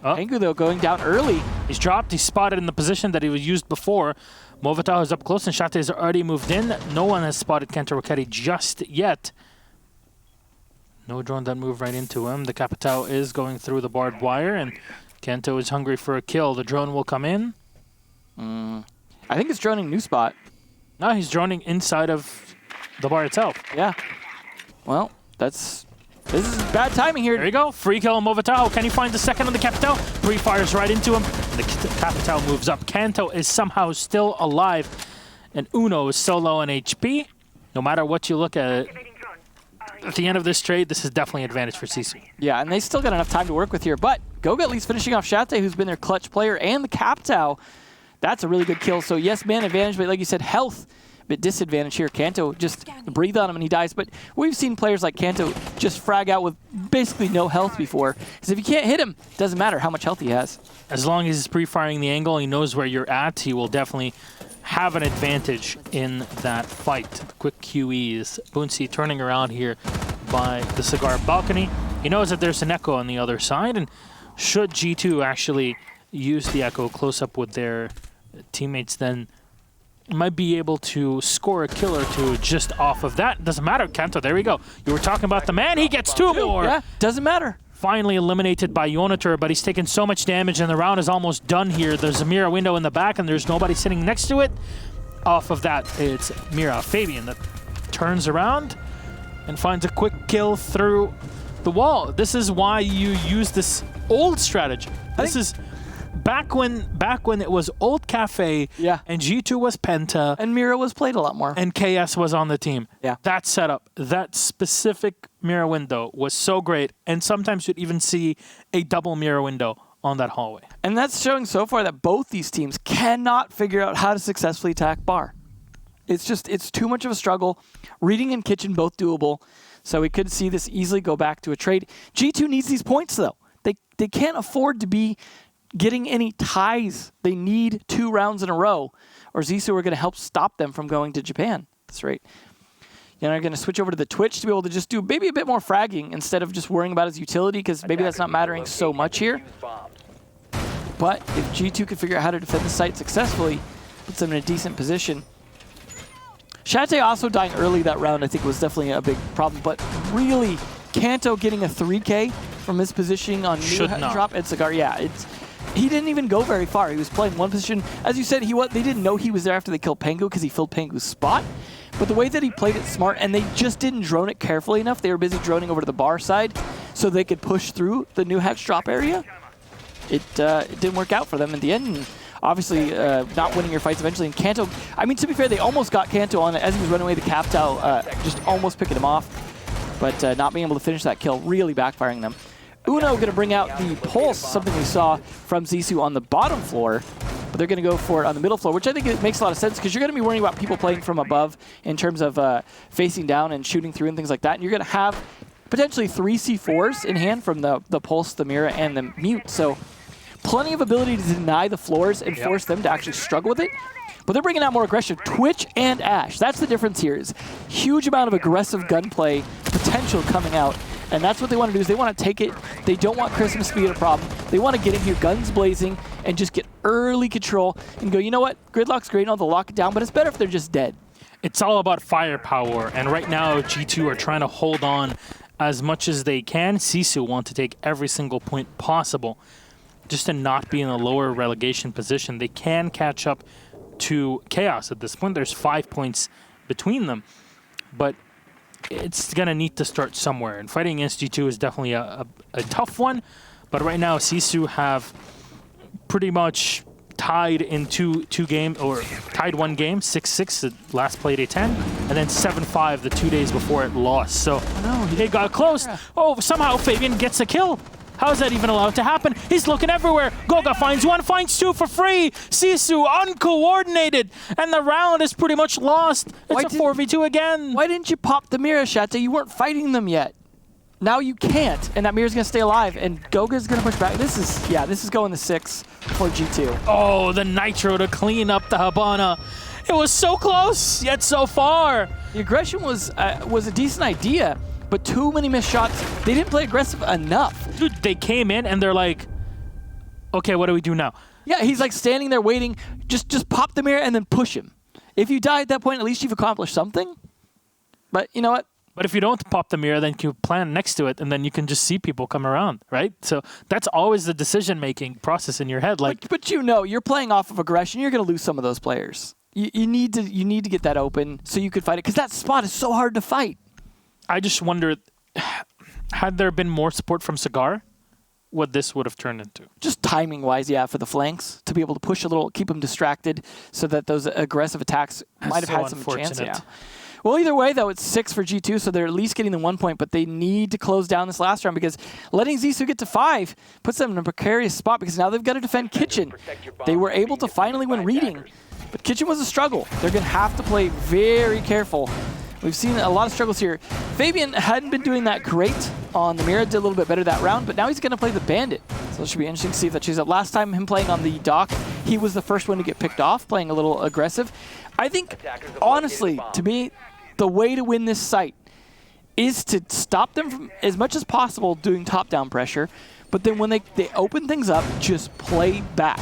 Pengu, though, going down early. He's dropped. He's spotted in the position that he was used before. Movitao is up close, and Shate has already moved in. No one has spotted Kenta Roketi just yet. No drone that moved right into him. The Capitao is going through the barbed wire, and Kento is hungry for a kill. The drone will come in. I think it's droning new spot. No, he's droning inside of the bar itself. Yeah. Well, this is bad timing here. There you go. Free kill on Movitao. Can he find the second on the Capitao? Pre-fires right into him. The Capitao moves up. Kanto is somehow still alive, and Uno is so low on HP. No matter what you look at the end of this trade, this is definitely an advantage for Sisu. Yeah, and they still got enough time to work with here, but Goga at least finishing off Shate, who's been their clutch player, and the Capitao. That's a really good kill. So yes, man advantage, but like you said, health a bit disadvantage here. Kanto just breathe on him and he dies. But we've seen players like Kanto just frag out with basically no health before. Because if you can't hit him, it doesn't matter how much health he has. As long as he's pre-firing the angle, he knows where you're at, he will definitely have an advantage in that fight. Quick QEs. Boonsy turning around here by the cigar balcony. He knows that there's an echo on the other side, and should G2 actually use the echo close up with their teammates, then might be able to score a kill or two just off of that. Doesn't matter, Kanto, there we go. You were talking about the man, he gets two more. Yeah, doesn't matter. Finally eliminated by Yonitor, but he's taken so much damage and the round is almost done here. There's a Mira window in the back and there's nobody sitting next to it. Off of that, it's Mira Fabian that turns around and finds a quick kill through the wall. This is why you use this old strategy. This is back when it was old Kafe, and G2 was Penta, and Mira was played a lot more, and KS was on the team. Yeah, that setup, that specific Mira window was so great, and sometimes you'd even see a double Mira window on that hallway. And that's showing so far that both these teams cannot figure out how to successfully attack bar. It's too much of a struggle. Reading and kitchen both doable, so we could see this easily go back to a trade. G2 needs these points though. They can't afford to be getting any ties. They need 2 rounds in a row, or Zisu are going to help stop them from going to Japan. That's right. You know, they're going to switch over to the Twitch to be able to just do maybe a bit more fragging instead of just worrying about his utility, because maybe that's not mattering so much here. But if G2 can figure out how to defend the site successfully, puts them in a decent position. Shate also dying early that round I think was definitely a big problem, but really Kanto getting a 3K from his positioning on new drop and Cigar, yeah, he didn't even go very far. He was playing one position. As you said, they didn't know he was there after they killed Pengu because he filled Pengu's spot. But the way that he played it smart, and they just didn't drone it carefully enough. They were busy droning over to the bar side so they could push through the new hatch drop area. It didn't work out for them in the end. And obviously, not winning your fights eventually. And Kanto, I mean, to be fair, they almost got Kanto on it as he was running away. The Captal just almost picking him off. But not being able to finish that kill, really backfiring them. Uno going to bring out the Pulse, something we saw from Zissou on the bottom floor. But they're going to go for it on the middle floor, which I think it makes a lot of sense because you're going to be worrying about people playing from above in terms of facing down and shooting through and things like that. And you're going to have potentially 3 C4s in hand from the Pulse, the Mira, and the Mute. So plenty of ability to deny the floors and force them to actually struggle with it. But they're bringing out more aggression. Twitch and Ash. That's the difference here is huge amount of aggressive gunplay potential coming out. And that's what they want to do is they want to take it. They don't want Christmas to be a problem. They want to get in here guns blazing and just get early control and go, you know what? Gridlock's great and all, they'll lock it down, but it's better if they're just dead. It's all about firepower. And right now, G2 are trying to hold on as much as they can. Zissou want to take every single point possible just to not be in a lower relegation position. They can catch up to Chaos at this point. There's 5 points between them. But it's going to need to start somewhere. And fighting against G2 is definitely a tough one. But right now, Zissou have pretty much tied in two games, or tied one game, 6-6, the last play day 10, and then 7-5 the 2 days before it lost. So they got close. Oh, somehow Fabian gets a kill. How is that even allowed to happen? He's looking everywhere. Goga finds one, finds two for free. Zissou uncoordinated, and the round is pretty much lost. It's a 4v2 again. Why didn't you pop the Mira, Shate? You weren't fighting them yet. Now you can't, and that Mira's going to stay alive, and Goga's going to push back. This is going to 6 for G2. Oh, the Nitro to clean up the Habana. It was so close, yet so far. The aggression was a decent idea, but too many missed shots. They didn't play aggressive enough. Dude, they came in and they're like, okay, what do we do now? Yeah, he's like standing there waiting. Just pop the Mira and then push him. If you die at that point, at least you've accomplished something. But you know what? But if you don't pop the Mira, then you plan next to it, and then you can just see people come around, right? So that's always the decision-making process in your head. Like, but you know, you're playing off of aggression. You're going to lose some of those players. You need to get that open so you could fight it, because that spot is so hard to fight. I just wonder, had there been more support from Cigar, what this would have turned into. Just timing-wise, yeah, for the flanks, to be able to push a little, keep them distracted, so that those aggressive attacks might have had some chance. Yeah. Well, either way, though, it's 6 for G2, so they're at least getting the 1 point, but they need to close down this last round because letting Zissou get to 5 puts them in a precarious spot because now they've got to defend Kitchen. They were able to finally win Reading, but Kitchen was a struggle. They're going to have to play very careful. We've seen a lot of struggles here. Fabian hadn't been doing that great on the Mira, did a little bit better that round, but now he's going to play the Bandit. So it should be interesting to see if that changes up. Last time him playing on the Dock, he was the first one to get picked off, playing a little aggressive. I think, honestly, to me, the way to win this site is to stop them from, as much as possible, doing top-down pressure, but then when they open things up, just play back.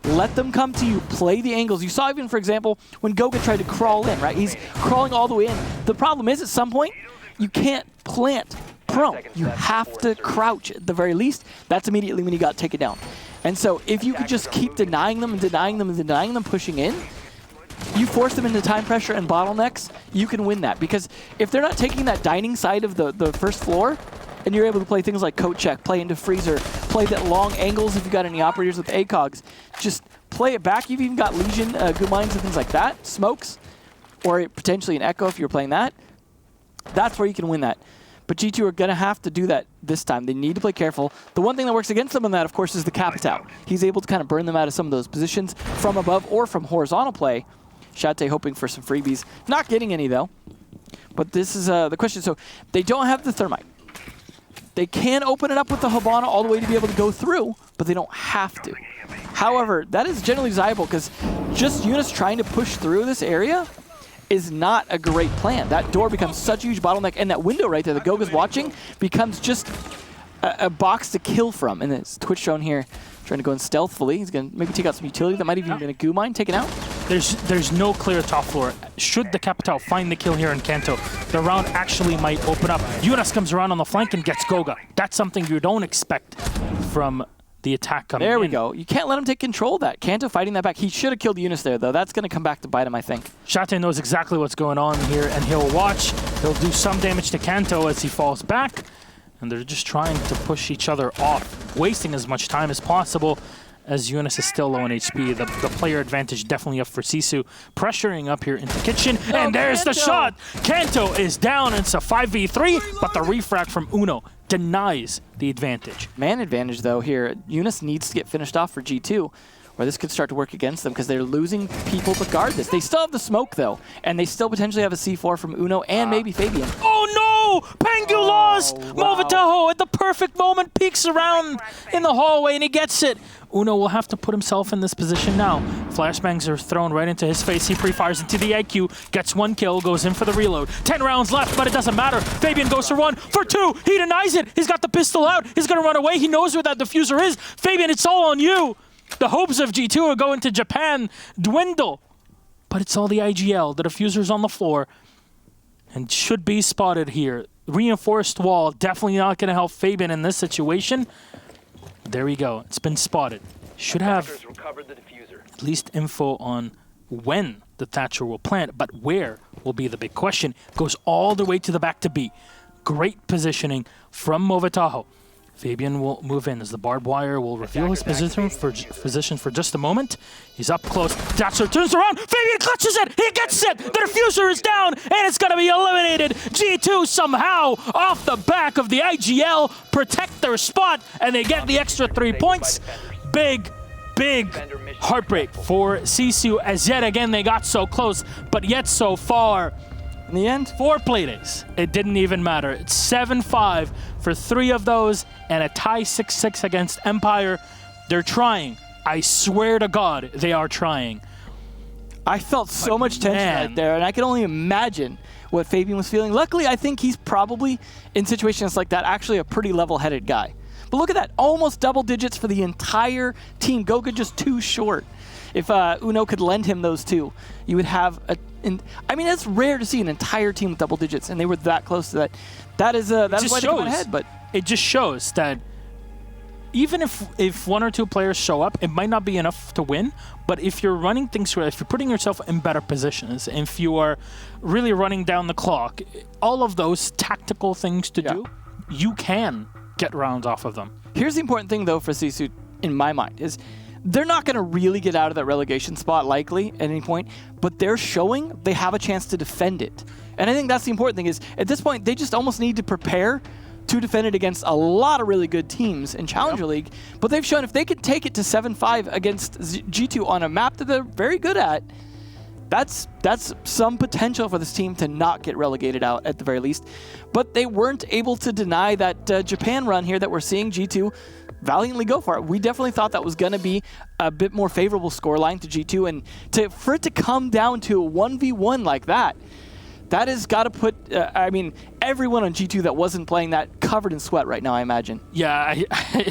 Let them come to you, play the angles. You saw even, for example, when Goga tried to crawl in, right? He's crawling all the way in. The problem is, at some point, you can't plant prone. You have to crouch at the very least. That's immediately when you got taken down. And so if you could just keep denying them and denying them and denying them, pushing in, you force them into time pressure and bottlenecks, you can win that. Because if they're not taking that dining side of the first floor, and you're able to play things like coat check, play into freezer, play that long angles if you've got any operators with ACOGs, just play it back. You've even got Legion, good mines and things like that, smokes, or potentially an Echo if you're playing that. That's where you can win that. But G2 are going to have to do that this time. They need to play careful. The one thing that works against them in that, of course, is the Capitao. He's able to kind of burn them out of some of those positions from above or from horizontal play. Shate hoping for some freebies. Not getting any, though. But this is the question. So they don't have the Thermite. They can open it up with the Habana all the way to be able to go through, but they don't have to. However, that is generally desirable because just Eunice trying to push through this area is not a great plan. That door becomes such a huge bottleneck, and that window right there that Goga's watching becomes just a box to kill from. And it's Twitch shown here trying to go in stealthfully. He's going to maybe take out some utility. That might even been a goo mine taken out. There's no clear top floor. Should the Capitao find the kill here in Kanto, the round actually might open up. Yunus comes around on the flank and gets Goga. That's something you don't expect from the attack coming in. There we go. You can't let him take control of that. Kanto fighting that back. He should have killed Yunus there, though. That's going to come back to bite him, I think. Shate knows exactly what's going on here, and he'll watch. He'll do some damage to Kanto as he falls back. And they're just trying to push each other off, wasting as much time as possible as Yunus is still low on HP. The player advantage definitely up for Sisu. Pressuring up here into Kitchen, and there's the shot! Kanto is down, and it's a 5v3, but the refrag from Uno denies the advantage. Man advantage, though, here. Yunus needs to get finished off for G2, or this could start to work against them because they're losing people to guard this. They still have the smoke, though, and they still potentially have a C4 from Uno and maybe Fabian. Oh no! Pengu lost! Wow. Movataho at the perfect moment peeks around in the hallway and he gets it. Uno will have to put himself in this position now. Flashbangs are thrown right into his face. He pre-fires into the IQ, gets 1 kill, goes in for the reload. 10 rounds left, but it doesn't matter. Fabian goes for 1, for 2. He denies it. He's got the pistol out. He's going to run away. He knows where that diffuser is. Fabian, it's all on you. The hopes of G2 of going to Japan dwindle. But it's all the IGL. The diffuser's on the floor and should be spotted here. Reinforced wall, definitely not going to help Fabian in this situation. There we go. It's been spotted. Should have at least info on when the Thatcher will plant, but where will be the big question. Goes all the way to the back to B. Great positioning from Movataho. Fabian will move in as the barbed wire will reveal his position for just a moment. He's up close. Thatcher turns around. Fabian clutches it. He gets it. The diffuser is down, and it's going to be eliminated. G2 somehow off the back of the IGL protect their spot, and they get the extra 3 points. Big heartbreak for Sisu as yet again they got so close, but yet so far. In the end, 4 playdays. It didn't even matter. It's 7-5 for 3 of those and a tie 6-6 against Empire. They're trying. I swear to God, they are trying. I felt so much tension right there, and I can only imagine what Fabian was feeling. Luckily, I think he's probably, in situations like that, actually a pretty level-headed guy. But look at that. Almost double digits for the entire team. Goga just 2 short. If Uno could lend him those 2, you would have a... I mean, it's rare to see an entire team with double digits, and they were that close to that. That is why they went ahead, but... It just shows that even if 1 or 2 players show up, it might not be enough to win, but if you're running things right, if you're putting yourself in better positions, if you are really running down the clock, all of those tactical things to do, you can get rounds off of them. Here's the important thing, though, for Sisu, in my mind, is they're not going to really get out of that relegation spot, likely, at any point, but they're showing they have a chance to defend it. And I think that's the important thing, is at this point, they just almost need to prepare to defend it against a lot of really good teams in Challenger League. But they've shown if they can take it to 7-5 against G2 on a map that they're very good at, that's some potential for this team to not get relegated out at the very least. But they weren't able to deny that Japan run here that we're seeing G2 valiantly go for it. We definitely thought that was going to be a bit more favorable scoreline to G2, and for it to come down to a 1v1 like that, that has got to put, I mean, everyone on G2 that wasn't playing that covered in sweat right now, I imagine. Yeah,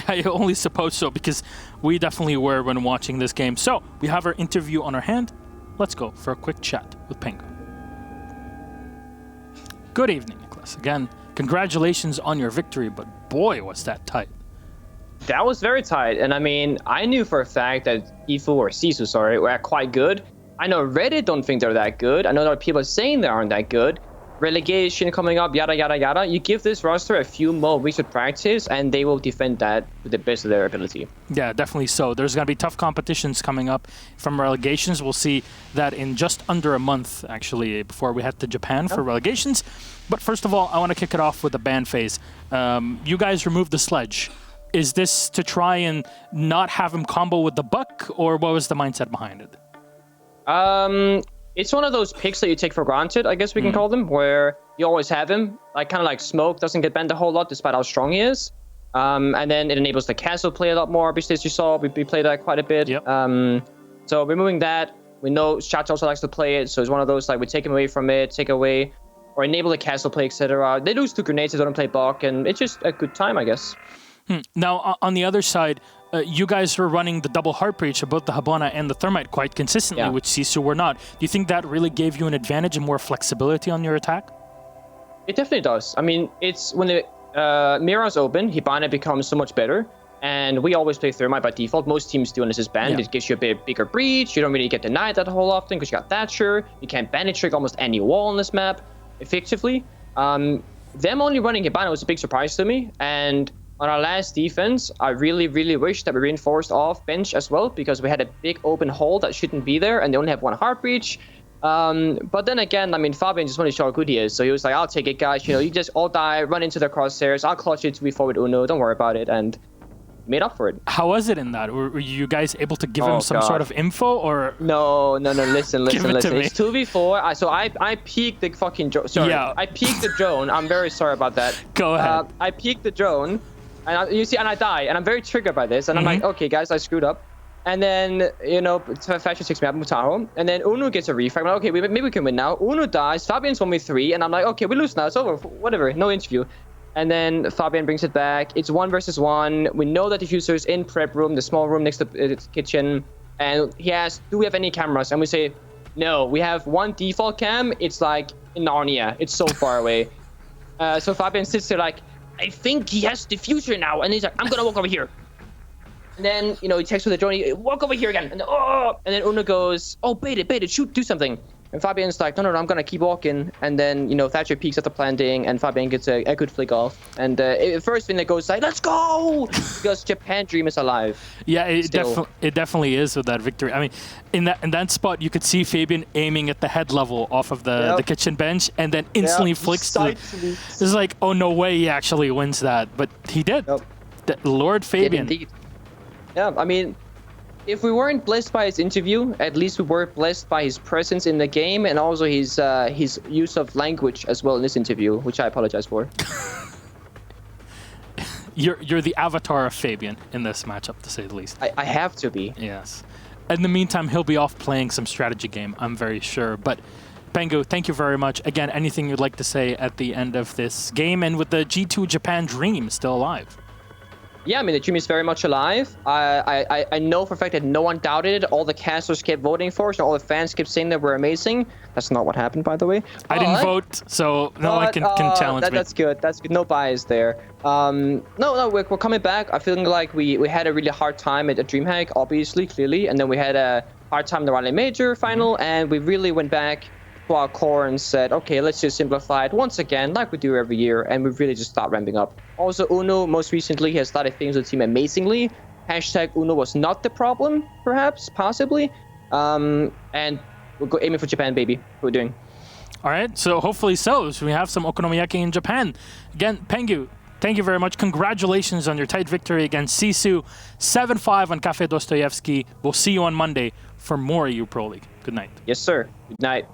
I only suppose so, because we definitely were when watching this game. So, we have our interview on our hand. Let's go for a quick chat with Pengu. Good evening, Nicholas. Again, congratulations on your victory, but boy, was that tight. That was very tight, and I mean, I knew for a fact that GiFu or Sisu, sorry, were quite good. I know Reddit don't think they're that good. I know there are people saying they aren't that good. Relegation coming up, yada, yada, yada. You give this roster a few more weeks of practice, and they will defend that to the best of their ability. Yeah, definitely so. There's going to be tough competitions coming up from relegations. We'll see that in just under a month, actually, before we head to Japan for relegations. But first of all, I want to kick it off with the ban phase. You guys removed the sledge. Is this to try and not have him combo with the buck, or what was the mindset behind it? It's one of those picks that you take for granted, I guess we can call them, where you always have him. Like, kind of like Smoke doesn't get banned a whole lot despite how strong he is. And then it enables the castle play a lot more. Obviously, as you saw, we played that quite a bit. Yep. So removing that, we know Chat also likes to play it, so it's one of those, like, we take him away from it, take away, or enable the castle play, etc. They lose 2 grenades, they don't play Bach, and it's just a good time, I guess. Now, on the other side, you guys were running the double heart breach of both the Habana and the Thermite quite consistently, which Sisu were not. Do you think that really gave you an advantage and more flexibility on your attack? It definitely does. I mean, it's when the mirrors open, Hibana becomes so much better. And we always play Thermite by default. Most teams do, and this is banned. It gives you a bit bigger breach. You don't really get denied that whole often because you got Thatcher. You can bandage trick almost any wall on this map effectively. Them only running Hibana was a big surprise to me. And on our last defense, I really, really wish that we reinforced off bench as well, because we had a big open hole that shouldn't be there, and they only have one heart breach. But then again, I mean, Fabian just wanted to show how good he is. So he was like, I'll take it, guys. You know, you just all die, run into the crosshairs. I'll clutch it to be forward Uno. Don't worry about it. And made up for it. How was it in that? Were you guys able to give him some sort of info, or? No. Listen. Give it to me. It's 2v4. So I peeked the fucking drone. Sorry, I peeked the drone. I'm very sorry about that. Go ahead. I peeked the drone, and you see, and I die, and I'm very triggered by this. And I'm like, okay, guys, I screwed up. And then, you know, Thatcher takes me out Mutaho, and then Uno gets a refrag. I'm like, okay, maybe we can win now. Uno dies. Fabian's 1v3, and I'm like, okay, we lose now. It's over. Whatever. No interview. And then Fabian brings it back. It's 1 versus 1. We know that diffuser is in prep room, the small room next to the kitchen. And he asks, do we have any cameras? And we say, no, we have one default cam. It's like in Narnia. It's so far away. So Fabian sits there like, I think he has diffuser now. And he's like, I'm going to walk over here. And then, you know, he texts with the drone, walk over here again. And then Uno goes, oh, bait it, shoot, do something. And Fabian's like, no, I'm going to keep walking. And then, you know, Thatcher peeks at the planting, and Fabian gets a good flick off. And first thing that goes like, let's go! Because Japan Dream is alive. Yeah, it definitely is with that victory. I mean, in that spot, you could see Fabian aiming at the head level off of the kitchen bench, and then instantly flicks to it's like, oh, no way he actually wins that. But he did. Lord Fabian. Indeed. Yeah, I mean, if we weren't blessed by his interview, at least we were blessed by his presence in the game, and also his use of language as well in this interview, which I apologize for. You're the avatar of Fabian in this matchup, to say the least. I have to be. Yes. In the meantime, he'll be off playing some strategy game, I'm very sure. But Pengu, thank you very much. Again, anything you'd like to say at the end of this game, and with the G2 Japan Dream still alive? Yeah, I mean, the dream is very much alive. I know for a fact that no one doubted it. All the casters kept voting for us, and all the fans kept saying that we're amazing. That's not what happened, by the way. I didn't vote, so no one can challenge me. That's good. That's good. No bias there. No, we're coming back. I feel like we had a really hard time at DreamHack, obviously, clearly, and then we had a hard time in the Raleigh Major final, and we really went back to our core and said, okay, let's just simplify it once again, like we do every year, and we really just start ramping up. Also, Uno, most recently, has started things with the team amazingly. Hashtag Uno was not the problem, perhaps, possibly. And we'll go aiming for Japan, baby. What we're doing. All right, so hopefully so. So we have some okonomiyaki in Japan. Again, Pengu, thank you very much. Congratulations on your tight victory against Sisu. 7-5 on Kafe Dostoyevsky. We'll see you on Monday for more EU Pro League. Good night. Yes, sir. Good night.